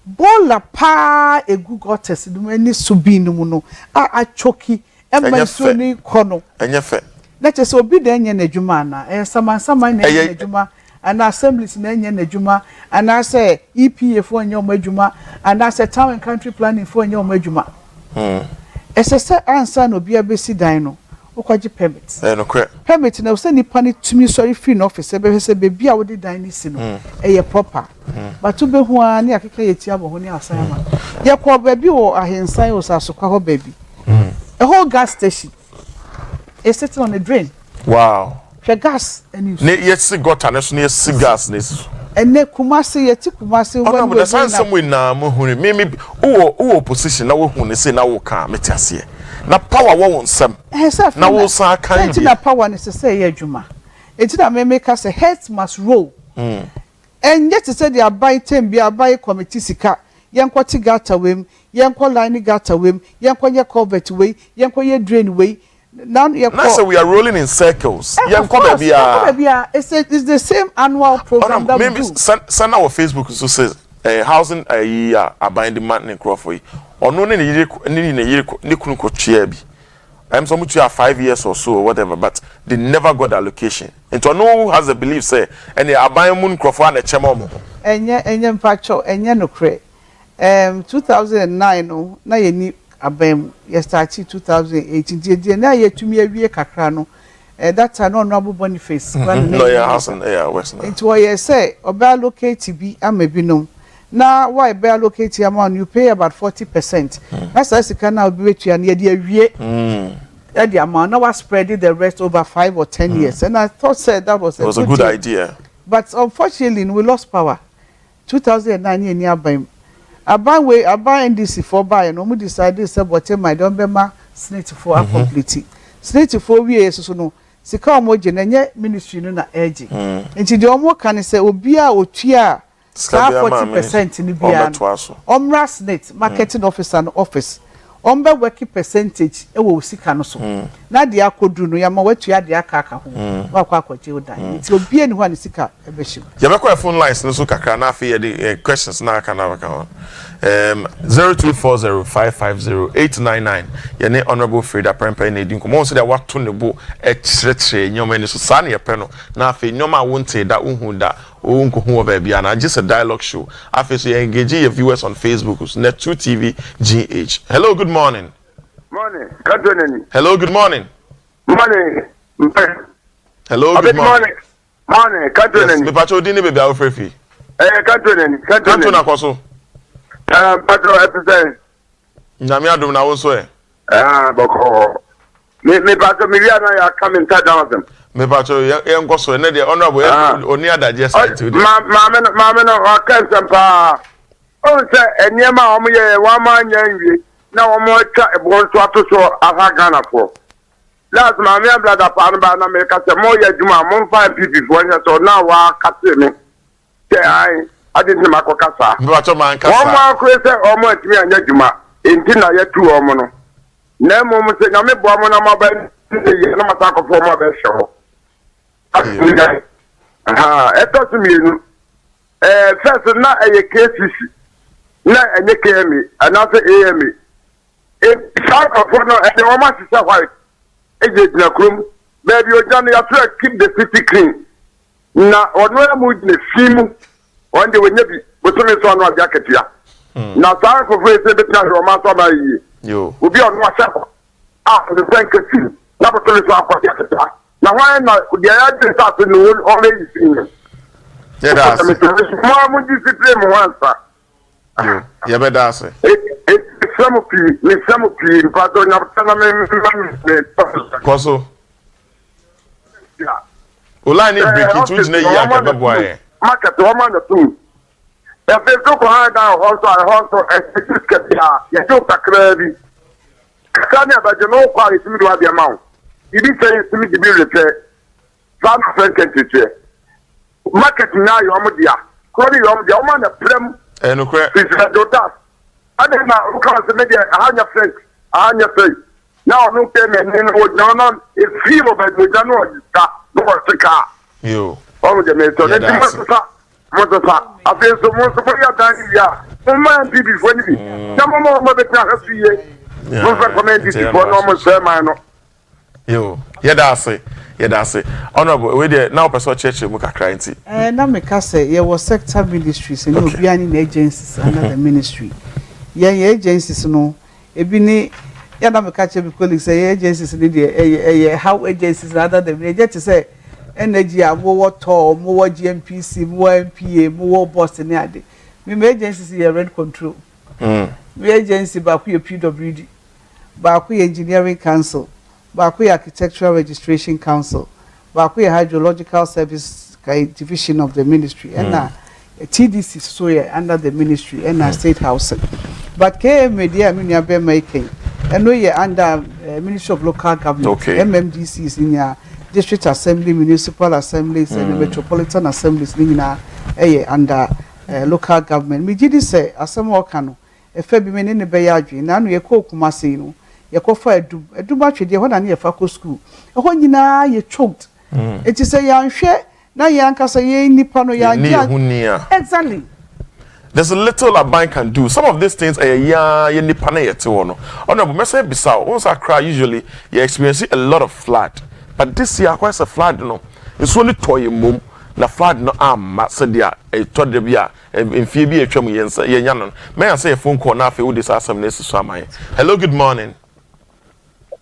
bola pa egu gotes dum ani subi no mu no achoki emma so ni kono enye fe na che so obi da enye na adwuma na saman na enye adwuma and assemblies na enye n'adwuma and say EPA for enye omadwuma and say town and country planning for enye omadwuma esese ansa no bia besi dan no okwaje permit no kre permit na se nipa ni tumi sorry free no office be se be bia wo di dan ni si no eye proper but to be hu ani akeka yeti abo ho ni asan ma ye ko ba bi wo ahensan wo sasokwa ho ba bi a whole gas station is sitting on a drain. Wow. The gas and you yes got an yes gas this and ne kumasi yeti kumasi when we find somewhere na mo hu me o opposition na wo hu ne say na wo ka metiase na power wo nsam na wo san kan bi na power ne say ye adwuma enti na me make say heads must roll and yet say they are buy tem bi buy committee sika yenkoti gata wem yenko line gata wem yenko ye culvert way yenko ye drain way. Now we are rolling in circles. It's the same annual program that maybe we do. Send our Facebook so says housing abandoned demand in Crawford. Or no ni kunu chia bi. I'm so much 5 years or so or whatever, but they never got the allocation. And to know who has a belief say and the abandoned Crawford and chemo. Enye factor enye no kre. 2009 no na ye ni abem ye started 2018 die na ye tumi awie kakra no that time no Honorable Boniface no yeah housing west it was ye say oba allocate bi amabinom na why be allocate amount you pay about 40%. That's why sika na obi wetua na ye de awie the amount now was spread the rest over 5 or 10 years and I thought said that was a good idea, but unfortunately we lost power 2009 ye ni abem Aban NDC for buy no mu decide say but my don be ma Senate for complete Senate for we so no sika omoje na nye ministry no na edge nti de omo kan say obi a otua 40% ni bia omra Senate marketing officer no office ombe working percentage e wo sika no so na de akodu no ya ma watua de aka ho wa kwa akwaje odan nti obi ani ho ne sika e be him ya be kwa phone lines no so kakra na afi the questions na aka na waka 0240550899 yene Honorable Freda Prempeh na edin ko mo so de wato ne bo e kyerɛkyerɛ nyoma ni so sa na ye pɛ no na afi nyoma wonte da unhu da unko hu ba bia na just a dialogue show afi so you engage your viewers on Facebook net 2 TV GH. Hello, good morning. Morning. Good Hello, good morning. Morning. Hello, good morning. Morning. Yes, me pacho dini baby awo frefi. Kanto na kwaso. Patro episode. Na mi adum na wo so e. Boko. Me pacho mi via na ya come in down them. Me pacho ye nkoso na de honorable oni adaje site. Ma no wa kan sampa. O se eniema o mo ye wa ma nya nwie na o mo twa ebon so ato so aha Ghana for. Last ma me brother pa no ba na me ka se mo ye djuma mo fa pipi fo nya so na wa ka se me. Te ai adịghị m akọ kasa. Ọmụ akụ ese ọmụ etimi anya juma enti na ya tu ọmụ no. Na emu m sị na me bụ ọmụ na maba ihe na mata akọfọ ọmụ abịa shọ. Eto si mienu. First na eye KCC na enye KMA anase AMA. Saa akọfọ no ede ọmụ asịsa white. Eje na krum. Baby ojani ya try keep the city clean. Na ọnụ emu ne fimu. One day when you be, but some is on what jacket here. Now, sorry for free, say the time for my by you. Will be on WhatsApp. The same case. Now, but some is on what jacket. Now, why not? The idea is that no one already seen it. Yeah, that's it. More would you say more answer? Yeah, but that's it. It's some of you, but don't have to Koso. Yeah. Ulani breaking to the year, boy. Market woman the two. If they go behind now, also, and it's get ya, you don't crazy. Can you but you know quality to do the amount? You didn't say to me to be repaired. Some friend can teach market now, you are media. Calling you on the woman the prem and is a daughter. I don't know who comes to media, a hundred friends, a hundred friends. Now, no payment, no, it's feeble, but we don't know what's the car. You. Oh, the man, so let's I feel so much for your time. Yeah, the man did it when you some more mother can have you. Don't recommend it for normal sermon. You, yeah, that's it. Yeah, that's it. Honorable, we there now person church mu kakra nti. Na me ka say ye was sector ministries and obi ani agencies under the ministry. Yeah, agencies no ebi ni ya na me ka che be colleagues say agencies ni dey how agencies rather than they just say energy mo to mo GMPC mo MPA mo boss ni ade. Me agencies here rent control. We agency ba ku PWD. Ba ku engineering council. Ba ku architectural registration council. Ba ku hydrological service division of the ministry and TDC so under the ministry and state housing. But KMA dia me nya be making and we under Ministry of Local Government. MMDC is in your district assembly, municipal assemblies and metropolitan assemblies na under local government. Me gidi say asem work no e fa bi me ne be ya adwen na no ye ko Kumasi no ye ko fa edu ba twede ho na ne ye fa ko school e ho nyina ye choked it is say ya nhwe na ye ankasa ye nipa no ya exactly. There's a little a bank can do. Some of these things are ye nipa na ye te wo no. Honorable, me say bisa once I cry usually you experience a lot of flood. But this year quite a flood no. It's only toy mum na flood no said dia e to de bia mfie bi atwam yensa ye nya no. May I say a phone call na fe wo this assembly so am. Hello, good morning.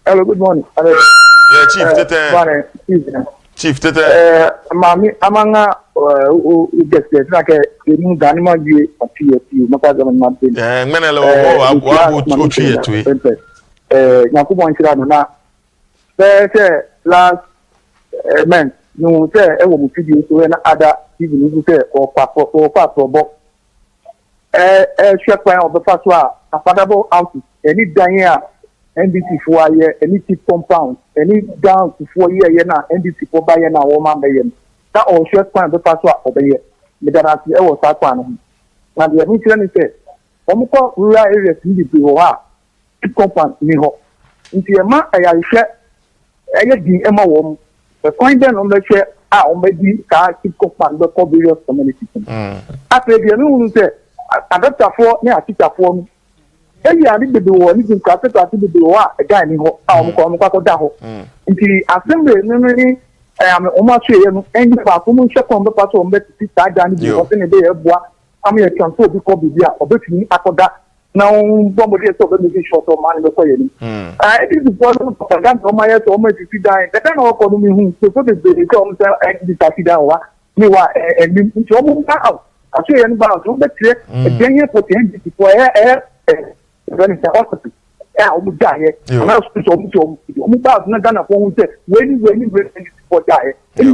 Hello, good morning. Yeah, Chief Tete. Morning. Chief Tete. Mami amanga get like ni ganima gi api maka zaman mate. Menelo wa twie twe. Nyakubo ntira no na say last men no say e wo mufidi so na ada even you say or bo shekwan of the first one affordable houses any dan here NDC for year any tip compound any down to 4 year na NDC for buy na wo man be that all shekwan the first one obey me that as e was that one na the ni tell me say omko rural areas ni bi ho ha tip compound ni ho nti e ma aya hwe eye di e ma wo the coin then on the share on maybe ka keep compound the various communities after the no say adapter for na teacher for eyi ani bebe wo ni nka pe ta bebe wo a guy ni ho a mo ko da ho nti assembly ni am o ma tue no enyi ba ko mo hwe kon be pa so mo be ti ta da ni bi o se ne be e bua am ye transfer bi ko bi a obetumi akoda na bo mo de so be mi short o man be ko ye ni it is important for that o ma ye so mo ti da the kind of ko no mi hu so be ko mo say di ta da wa ni wa ni nti o mo ka out aso ye ni ba so be tire e denye potential for when it's hospital o mu da ye na hospital o mu ba na Ghana for hu say when for da ye ye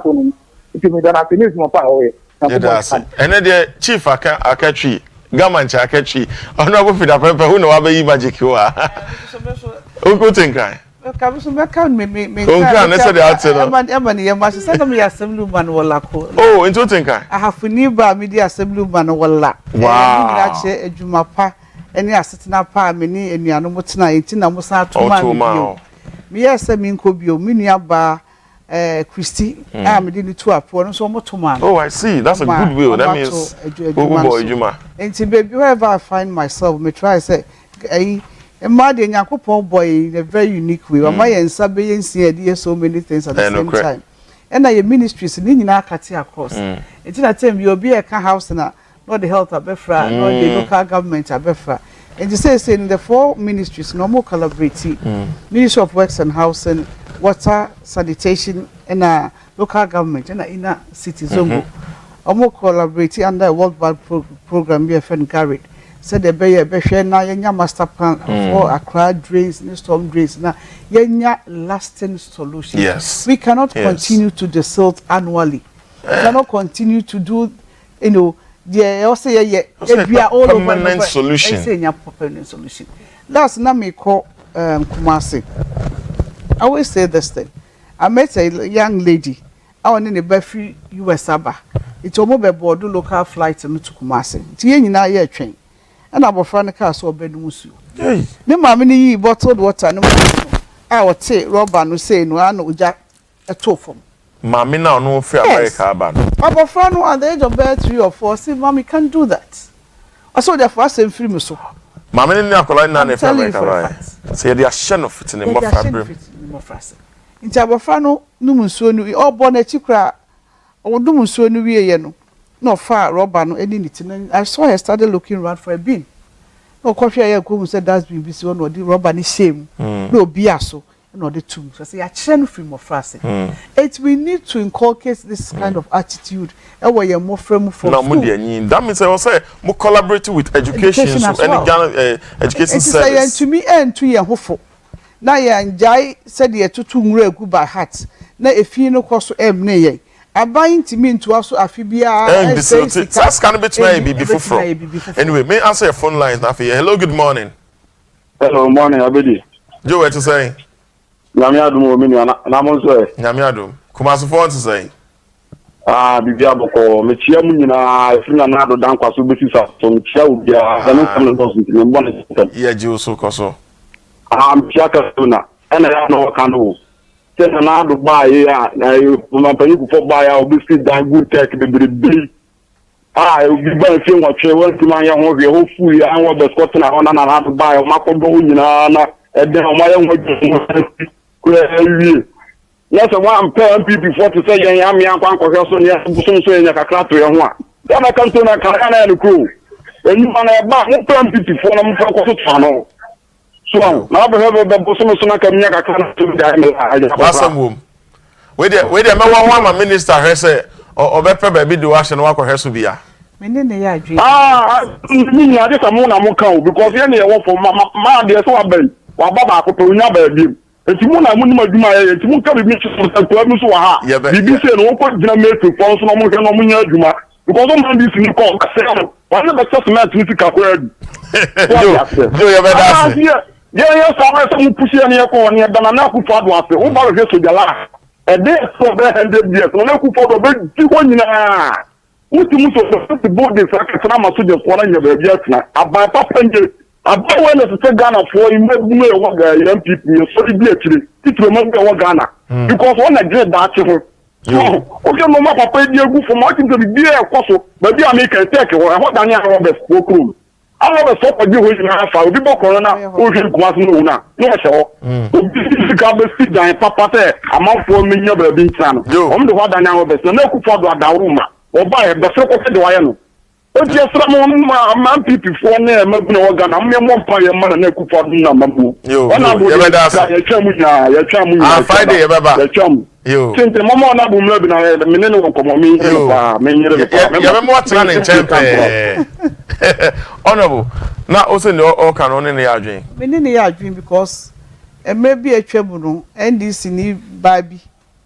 so no it me da na finish mo pa o ye ene de chief akatwi gamancha akatwi Honorable Freda Prempeh who no wa be magic wa o tinkai kabuso me kan me kan na say the outside no ye ma say na me assembly man wala ko oh into tinkai ahafuni ba me di assembly man wala wow na che adwuma pa eni asetena pa me ni enuano motena enti na musa to ma me yes me nko bio me nua ba Christy me di ni to apo no so moto ma oh I see that's a good will that means boy adwuma enti baby wherever I find myself me try say Mother Yakupon boy in a very unique way. My and Sabe and see so many things at the same time. And I ministries in Akati across. It's not time you'll be a car house and not the health of Befra, nor the local government of Befra. And you say in the 4 ministries, no more collaborating Ministry of Works and Housing, Water, Sanitation, and local government, and inner city zone. More collaborating under a World Bank program, your friend Garrett. Said the be na yenya master plan for Accra drains and storm drains na yenya lasting solution. Yes, we cannot continue to desilt annually. We cannot continue to do the also be all permanent solution. Say permanent solution. Last na me call Kumasi. I always say this thing. I met a young lady. I want in the Befi US Aba. It's almost be board local flight to Kumasi. Tie nyina ye train. And our friend car so bed musu. The mammy ni bottled water no I would say Robert no say no ano jack a toe from. Mammy now no fair America ban. Our friend at the age of bed 3 or 4 say mommy can't do that. I saw the first and free so. Mammy ni akola na ne fair America ban. Say they are shen of it in the more fabric. nti abofra no numusuo no obo na chikra odumusuo no wieye no no fa rubber no eni niti no I saw her started looking around for a bin no coffee ya ko said that's been busy no the rubber ni shame no bi aso no the tum so say ya kire no free mo frase it we need to inculcate this kind of attitude e wo ye mo frem from no mo de anyin that means I say mo collaborate with education so any Ghana education service say to me and to ye hofo na ya njai said ye tutu nwura egu by heart na efi no koso em ne ye abayin timi nto aso afibia that's can be try be before from anyway may answer your phone lines now for you. Hello, good morning. Hello, morning Abedi. Joe, what to say? Nyame adum o minu na mo so Nyame adum kuma so phone to say bibia boko me chia mu nyina efina na do dan kwaso besi sa so me chia u bia na kam no so me mbone yeah Joe so koso chia ka so na ena ya no kan do se na do ba ye ya ma pani ku fo ba ya obisi dan good tech bebrebe obi ba fi nwa twe won ti man ya ho hwe ho fu ya anwo be scott na ona na do ba ya ma ko do nyina na ede o ma ya ho ku ewie yes one MPP 40 say yan am yan kwan kwahwe so ne busun so yan kakra to yan ho a ya na kan to na kan na no ku enu ma na ba mo MPP 4 na mo fa ko so Tano so na ba be busun so na kan yan kakra na to da me wasam we dey me one minister he say obepe ba bi do action wa kwahwe so bia menene ya adwe ni ya de samu na mo kan because yan ye wo for ma de so wa ben wa baba ko to nya ba bi enti mu na mu ni maduma ye enti mu ka bi mi so to mi so wa ha bibi se no ko gina metu fon so no mo hwe no mo nya aduma because o man bi si ni ko se no wa na be so cement ni ka ko adu jo ya be da se ye so ma so mu pushi ya ni ko ni da na ku fa do ase o ba hwe so jala e de so be 100 years no na ku fa do be ti ko nyina muti mu so so body sa ka na ma so je ko na nya ba bi atna aba pa panje aba we na se Ghana for imegume e wa ga MPP so bi akire titire mo be wa Ghana because one agree that ho okay no ma papa di egu for mo tin to bi e koso ba bi America take ho e ho dan ya ho be okru awo be so ko di ho na afa obi bo corona o hwe kuma so no na no se ho obi ka be sit dan papa te amafo mi nya ba bi ntan o mo de ho dan ya ho be so na ku fo do adawruma o ba e be so ko se de wa ye no o ti esra mo ma MPP for na ma guna wa Ghana me mo mpa ye ma na ku fo do na mamu ona bo ya twa mu nya Friday ye baba ya twa mu tinte mama na bu mla bi na me ne no ko mo mi ba me nyere ba me be mo tran in champion honorable na o se no o kan on ne ya adwen me ne ya adwen because maybe atwabu no NDC ni ba bi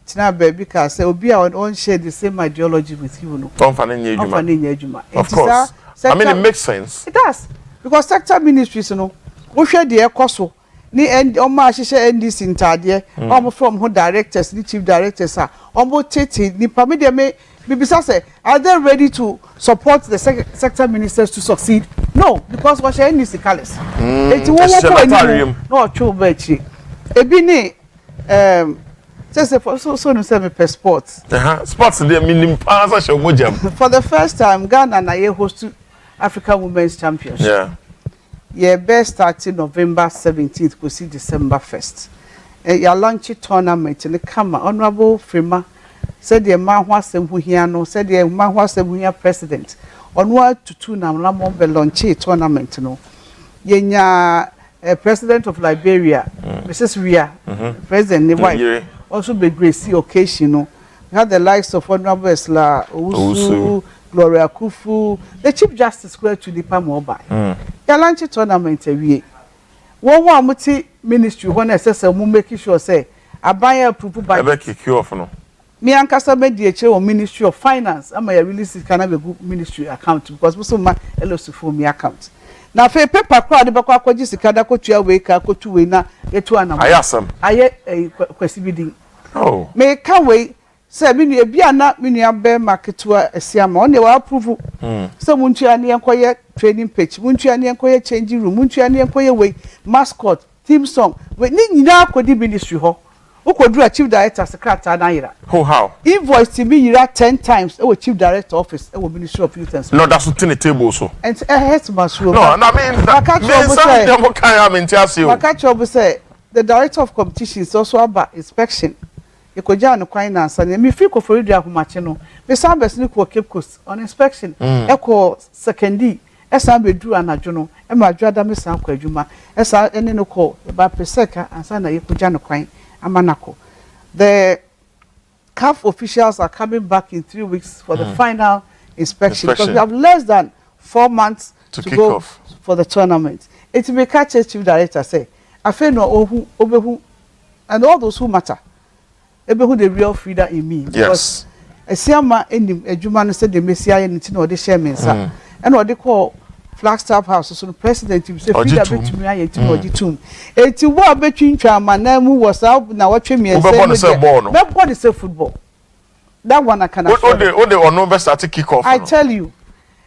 tina baby ka say obi a on share the same ideology with you no don't find any ejuma of course I mean it makes sense it does because sector ministries no wo hwe de ekoso ni o ma hye NDC ntade o from who directors ni chief directors are o tete ni pa me de me bibisa say are they ready to support the sector ministers to succeed no because what share NDC colors eti wo wo no cho ba chi ebi ni just so no say me per sports sports dey minim answer show mojam for the first time Ghana na ye host African Women's Championship best starting November 17th go see December 1st ya launch tournament in the Kama honorable Frema said the man who asem hu hia no said the man who asem hu hia president onwa tutu na mo be launch tournament no yenya president of Liberia Mrs. Ria president ni wife also be grace occasion no we had the likes of honorable Esla Owusu Gloria Kufu the chief justice square to the Pamoba ya launch tournament awie won amuti ministry ho na sese mu make sure say abaya approve by ebe kick off no me ankasa be die che o ministry of finance ama ya release kana be ministry account because so ma elosu for me account na fe paper crowd de bakwa kwaji sika da kotua we ka kotu we na etu anam ayasam aye kwasi bidin oh me ka we say me nu bia na me nu abe marketua asiama on dey wa approve so muntua ne enkoye training pitch muntua ne enkoye changing room muntua ne enkoye we mascot theme song we ni nyina akodi ministry ho ukodura chief director secretary na yira how invoice to be yira 10 times e chief director office e ministry of youth and sport no that's what in the table so and has masro no I mean that means some can am in tiasio Makacho say the director of competition is also about inspection ekoja no kwan na ansa me fi ko Florida ahomache no me san bes ni ko Cape Coast on inspection eko secondi esa beduru anadwo no e ma adwada me san kwa adwuma esa ene no ko ba peseka ansa na yekoja no kwan amanako. The CAF officials are coming back in 3 weeks for the final inspection because we have less than 4 months to go off for the tournament. It will be catch chief director say I feel no obehu and all those who matter who the real Freda in me. Yes. I see ama enim adwuma no say the Messiah anything or the share mensa and what they call Flagstaff House so the president you say Freda betumi ayetim ogitum enti wo abetwintwa manam was out na watwe me say nobody say football that one I can afford. What they on over start kick off. I tell you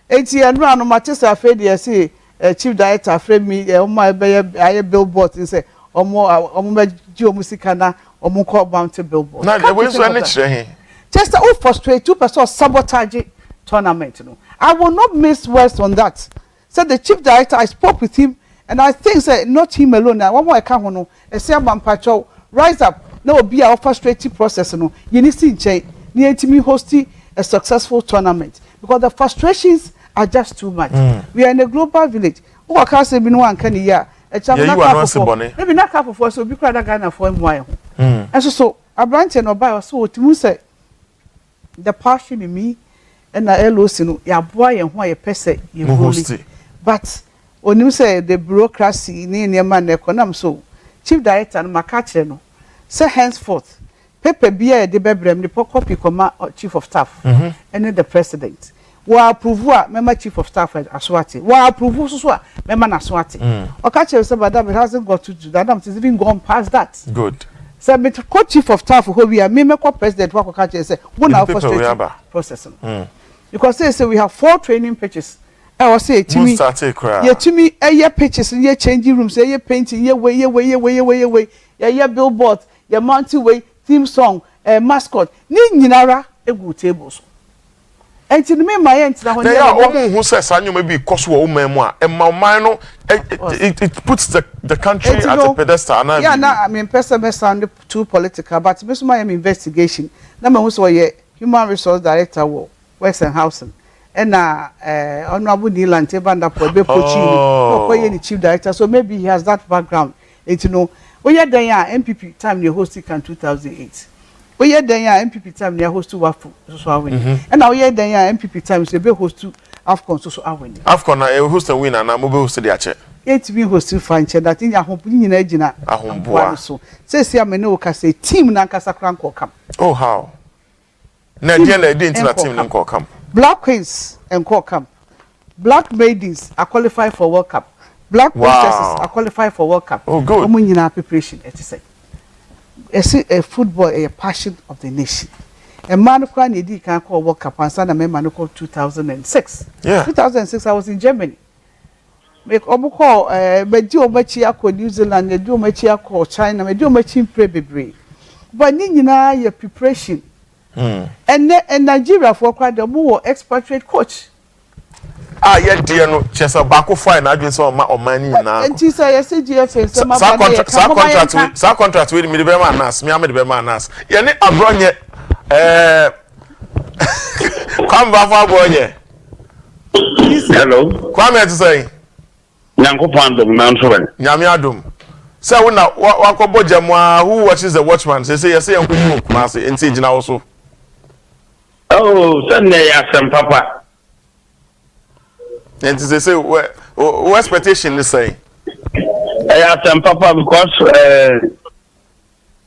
enti anu anu Manchester Freda say chief director frame me my billboard and say omo meji omusika na omo call bounty billboard na the way so any kire just all frustrate 2% sabotage tournament no. I will not miss words on that. Said the chief director, I spoke with him and I think say not him alone now one more account no e say Mampacho rise up no be a frustrating process no you need to change need to host a successful tournament because the frustrations are just too much. We are in a global village who can say be no one can here maybe not half of us so be quite a Ghana for MY and so a branch and by so to say the passion in me and na LOC no ya boy and why a person you host but when you say the bureaucracy in your man economy so chief director no makache no say henceforth paper bia de bebrem the copy comma chief of staff and the president wa approve member chief of staff aswati wa approve so member na aswati okache say but that hasn't got to do that it's even gone past that good so me co chief of staff who we are me co president wa okache say we na frustrated process because they say we have 4 training pitches I was say to me yeah to me pitches and changing rooms painting way billboard mountain way theme song mascot ni nyinara egu tables enti me my enti na ho who says anyoma bi koso wo man mu a man no it puts the country at a pedestal na yeah na I mean person may sound too political but me so my investigation na me who so human resource director wo West and Housing and honorable Neil Tebanda Pobe Pochi the chief director so maybe he has that background and you know we had then MPP time you hosted in 2008 we had then MPP time you hosted Wafu so win and now we had then MPP time so be host to Afcon so win Afcon na host and win and na mo be host the ache it be host fine that in ahompu nyina gina ahomboa so say am no ka say team na nkasa kranko kam oh how na dia na dey into team nko kam Black Queens and Core Camp. Black Maidens are qualified for World Cup. Black Princesses are qualified for World Cup. Oh, good. Preparation, a football a passion of the nation. A man who can call World Cup and son member 2006. Yeah. 2006 I was in Germany. Make call Medio Machiako New Zealand, Medio Machiako China, Medio Machin Prebebre. But Nina your preparation. And Nigeria for quite a more expatriate coach. Ah, yeah, dear, no, just a back of fine. I just saw my money now. And she said, I said, GFA, some contract with me, the Berman Nas, me, I'm the Berman Nas. You need a brony, come back, boy. Hello. Come here to say, Yanko Pandum, Nantuan. Yamiadum. So, now, what who watches the Watchman? They say, yes, I'm going to Massey and Sage also. Oh, Sunday, some papa. And they say, what expectation they say? I asked some papa because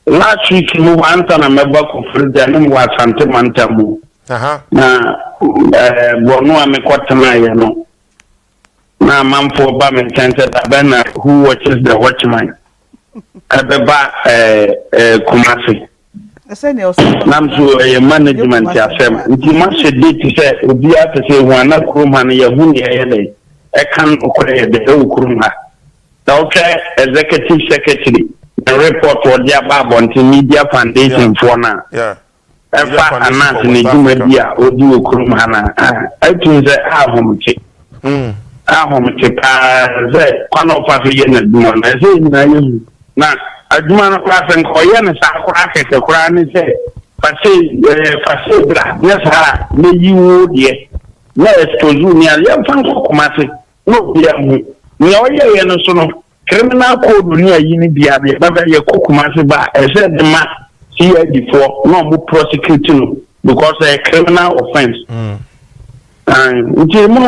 last week you went on a member of Freda and was Santimantamu. Now, Bono, I'm a quarter no. Now, Mam for Bamington said, Abena, who watches the Watchman? Abeba Kumasi. Nam so a management yasem nti ma shedi ti say obi atese wana krom ha na yahu ne yele e kan okore de krom ha na okay executive secretary the report for the Babonti Media Foundation for na yeah efa announce ne djuma dia odi krom ha na I think say ahomche pa ze kwano pa ye na djuma na ze na aduma no class nko ye ne sa akora keke kora ne se fase bra nessa na yiwo de na expose ni ali amfa Kumasi no bia mu ni oye ye no so no criminal code ni ayi ni bia be ba ye Kumasi ba e se de ma see before no mo prosecute no because a criminal offense nti mo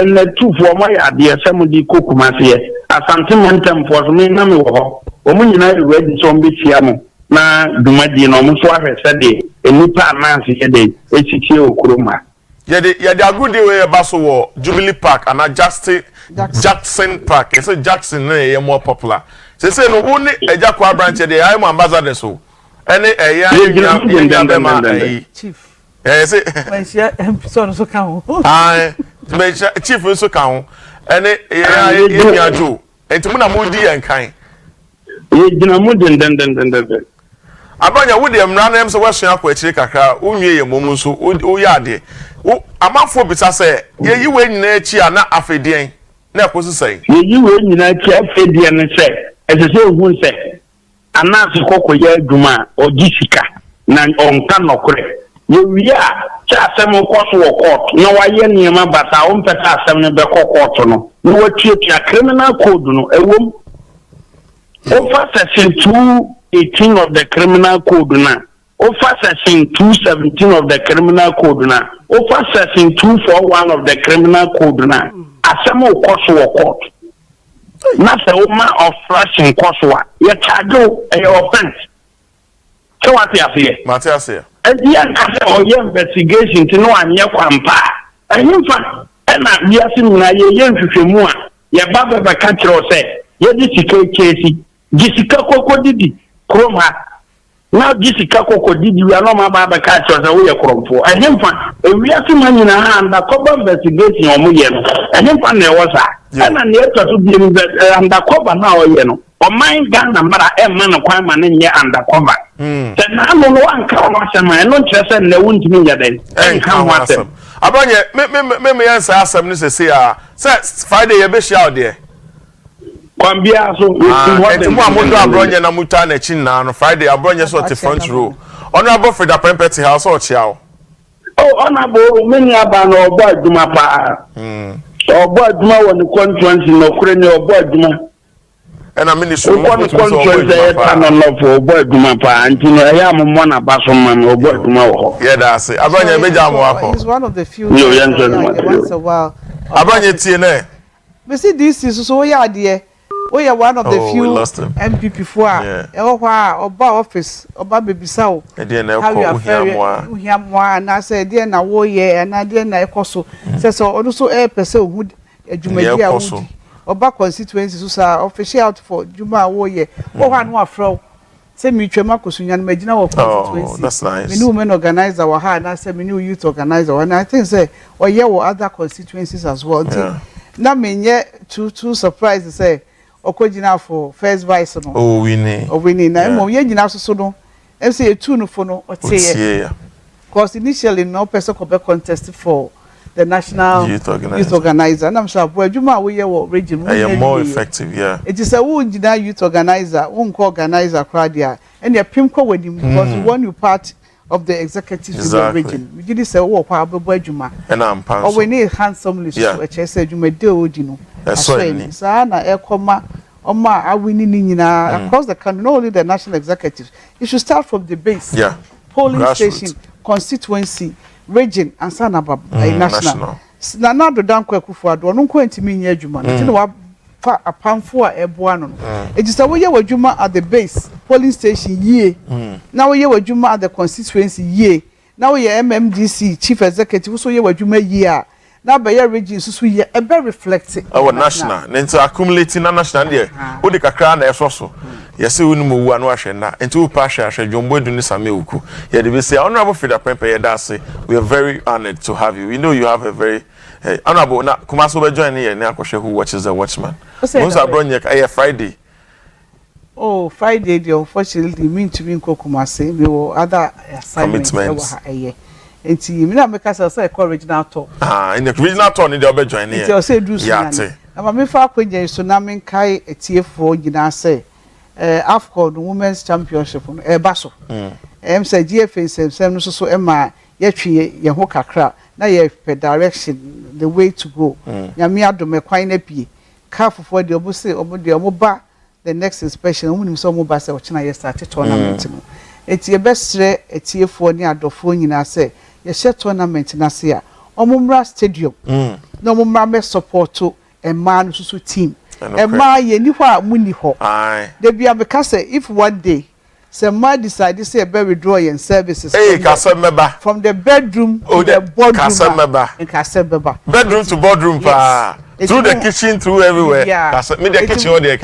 na tufo mo ya de asem di Kumasi ye asante montem for me na me wo ho o mo nyina ready so mbi tia mo na dumadi no mo so ahwese de enipa ananse ye de echichi okroma ye de agudi we baso wo Jubilee Park and Jackson Park. It's Jackson na more popular. Say no only eja kwa branch de I am ambassador so any chief say when she so so kan chief so kan any ya jo enti na mo di enkan ye gina mo den abanya wo de mra na em so weso akwa chire kakra onwie ye mom so o ya de amafo bisa se ye yi we nyina echi a na afedien na ekosi sai ye yi we nyina echi afedien ne se ese ohun se anase kokoye adwuma ogisika na onka nokore ye wi a cha asem koso wo court na waye niema bata o mpeta asem ne be court no na watuatua criminal code no ewom over section 218 of the criminal code na over section 217 of the criminal code na over section 241 of the criminal code na asem koso wo court na se o ma of flashing koso wa ye charge e offense so what you say Matia say e ya ka se o ye investigation ti no anye kwampa ahimfa e na bia si na ye nhwehwemu a ye ba ba ka kire o se ye di sikekesi gisika kokodidi kroma na gisika kokodidi we no ma ba ka kire o se wo ye kromfo ahimfa e wi asi ma nyina ha nda cover investigation o mu ye no ahimfa na e wo sa ana ne eto to bi undercover na o ye no o mind Ghana mara e ma no kwan ma ne nye undercover se na no no anka o asema no nkyerese na wuntimi nya den enka ho asem abanye me yansa asem ne se a se Friday ye be shia de kwambia so enti mo amodo abronye na muta na chi na no Friday abronye so te front row honorable Freda Prempeh house o chia o honorable meni aba na obo aduma pa obo aduma woni conference no kure ni obo aduma and I'm ministry of Tano no for boy duma pa antino ya mo na baso man obo duma wo yeah that's it abanye beja mo akọ he's one of the few once a while abanye tie na we see this is so we are there we are one of the few MPP for e ho kwa oba office oba bebisa o e dey na ekọ uhiamwa na say dey na wo ye na dey na ekoso say so onu so e pese ohu adwumadi a wo oba constituency so sa official out for juma wo ye wo ha no afro say mi twema kosunya na magina wo constituency that's nice me new men organizer wa ha na say me new youth organizer and I think say or ye wo other constituencies as well na menye too surprise say okogina for first vice no winning na mo ye gina so no em say etu no for no otie because initially no person could be contest for the national youth organizer and I'm sure adwuma we ye region we more effective it is a wunjina youth organizer unko organizer crowd there and your pimko wedim because one you part of the executive of the region we did say wo kwa abebo adwuma and am pan or we need handsomely so e say adwuma de odi no so na ekoma oma awini ni nyina across the country not only the national executive you should start from the base polling station constituency region and sanaba national na na do dan kwakufu ado no nko ntimi nya adwuma no tino wa fa apamfo a eboa no ejisa wo ye wadwuma at the base polling station ye na wo ye wadwuma at the constituency ye na wo ye MMDC chief executive so ye wadwuma ye a na be ye region so ye e be reflect our national nti accumulating na national there wo de kakra na eso yes we no wu anu ahwe na enti wo pa ahwe dwombo edu ni same wuku ye de be say honorable Freda Prempeh ye da say we are very honored to have you. We know you have a very honorable na kuma so be join here na akwhwe who watches the watchman once abronye Friday Friday unfortunately mean to be Kumasi we will other assignments enti me na make us say original tour in the original tour ni dey be join here enti o say do so na me fa akwenye so na me kai etiefo nyina say AFCON Women's Championship baso say GFA sem no so ma yetwe ye ho kakra na ye direction the way to go nyame adome kwan na pie kafofo de obo say obo de omo ba the next inspection omo nim so omo ba say o chena ye start tournament no eti ye besre etiefo ni adofo nyina say ye she tournament na say a omo mra stadium na omo mra me support e man so team e ma ye ni ho a muni ho de bia be ka say if one day some decide say be withdraw your services from the bedroom to the boardroom bedroom to boardroom through the kitchen through everywhere me the kitchen all there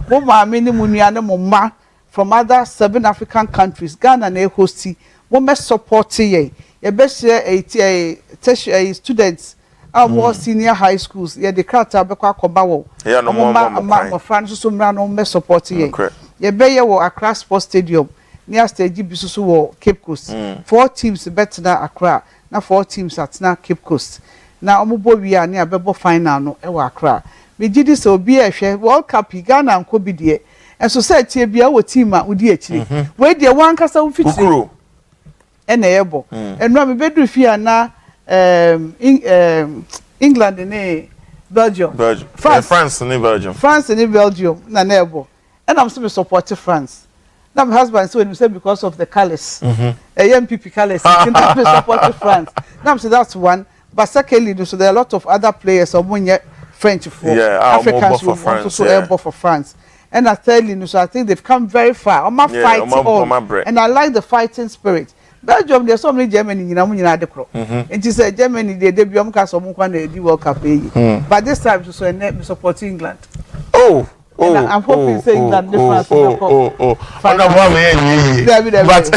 mo ma me ni mo nua ne mo ma from other 7 African countries Ghana na host mo me support ye be share a students our senior high schools ye the character be kwa koba wo mo fan so mra no me support ye ye be ye wo Accra Sports Stadium near stage bisusu wo Cape Coast 4 teams betna Accra na 4 teams atna Cape Coast na omubo wi a ne abebo final no e wo Accra me gidi se obi e hwe World Cup Ghana nko bi de enso se tie bia wo team a udi akiri we de wan kasa wo fitiri e na yebo eno me bedu fia na England ne Belgium France ne Belgium na nebo and I'm still support France. Now my husband said when you say because of the colors, MPP colors, you can support France. Now I'm saying that's one. But secondly, so there are a lot of other players of French for Africans who want to so for France. And thirdly, so I think they've come very far. I'm fighting all, and I like the fighting spirit. Belgium, there's so many Germany, you know, and she said Germany, they debut the World Cup, but this time so support England. I'm hoping saying that difference but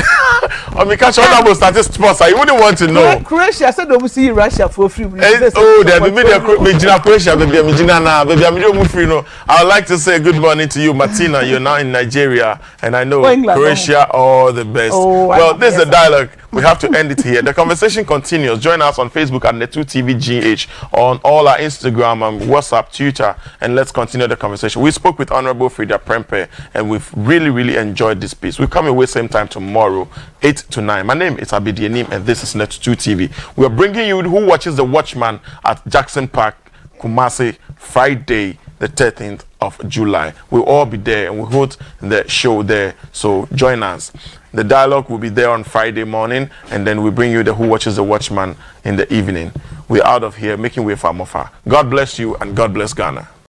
on me catch all those statistics you wouldn't want to know. Croatia said we see Russia for free. There be me Croatia baby I'm free no. I would like to say good morning to you Martina. You're now in Nigeria and I know Croatia all the best. Well, this is the dialogue. We have to end it here. The conversation continues. Join us on Facebook at Net2TVGH, on all our Instagram and WhatsApp, Twitter, and let's continue the conversation. We spoke with Honorable Freda Prempeh, and we've really enjoyed this piece. We'll come away same time tomorrow, 8 to 9. My name is Abidi Anim, and this is Net2TV. We're bringing you Who Watches the Watchman at Jackson Park, Kumasi, Friday, the 13th of July. We'll all be there and we'll hold the show there. So join us. The dialogue will be there on Friday morning, and then we bring you the Who Watches the Watchman in the evening. We're out of here, making way for Mofa. God bless you and God bless Ghana.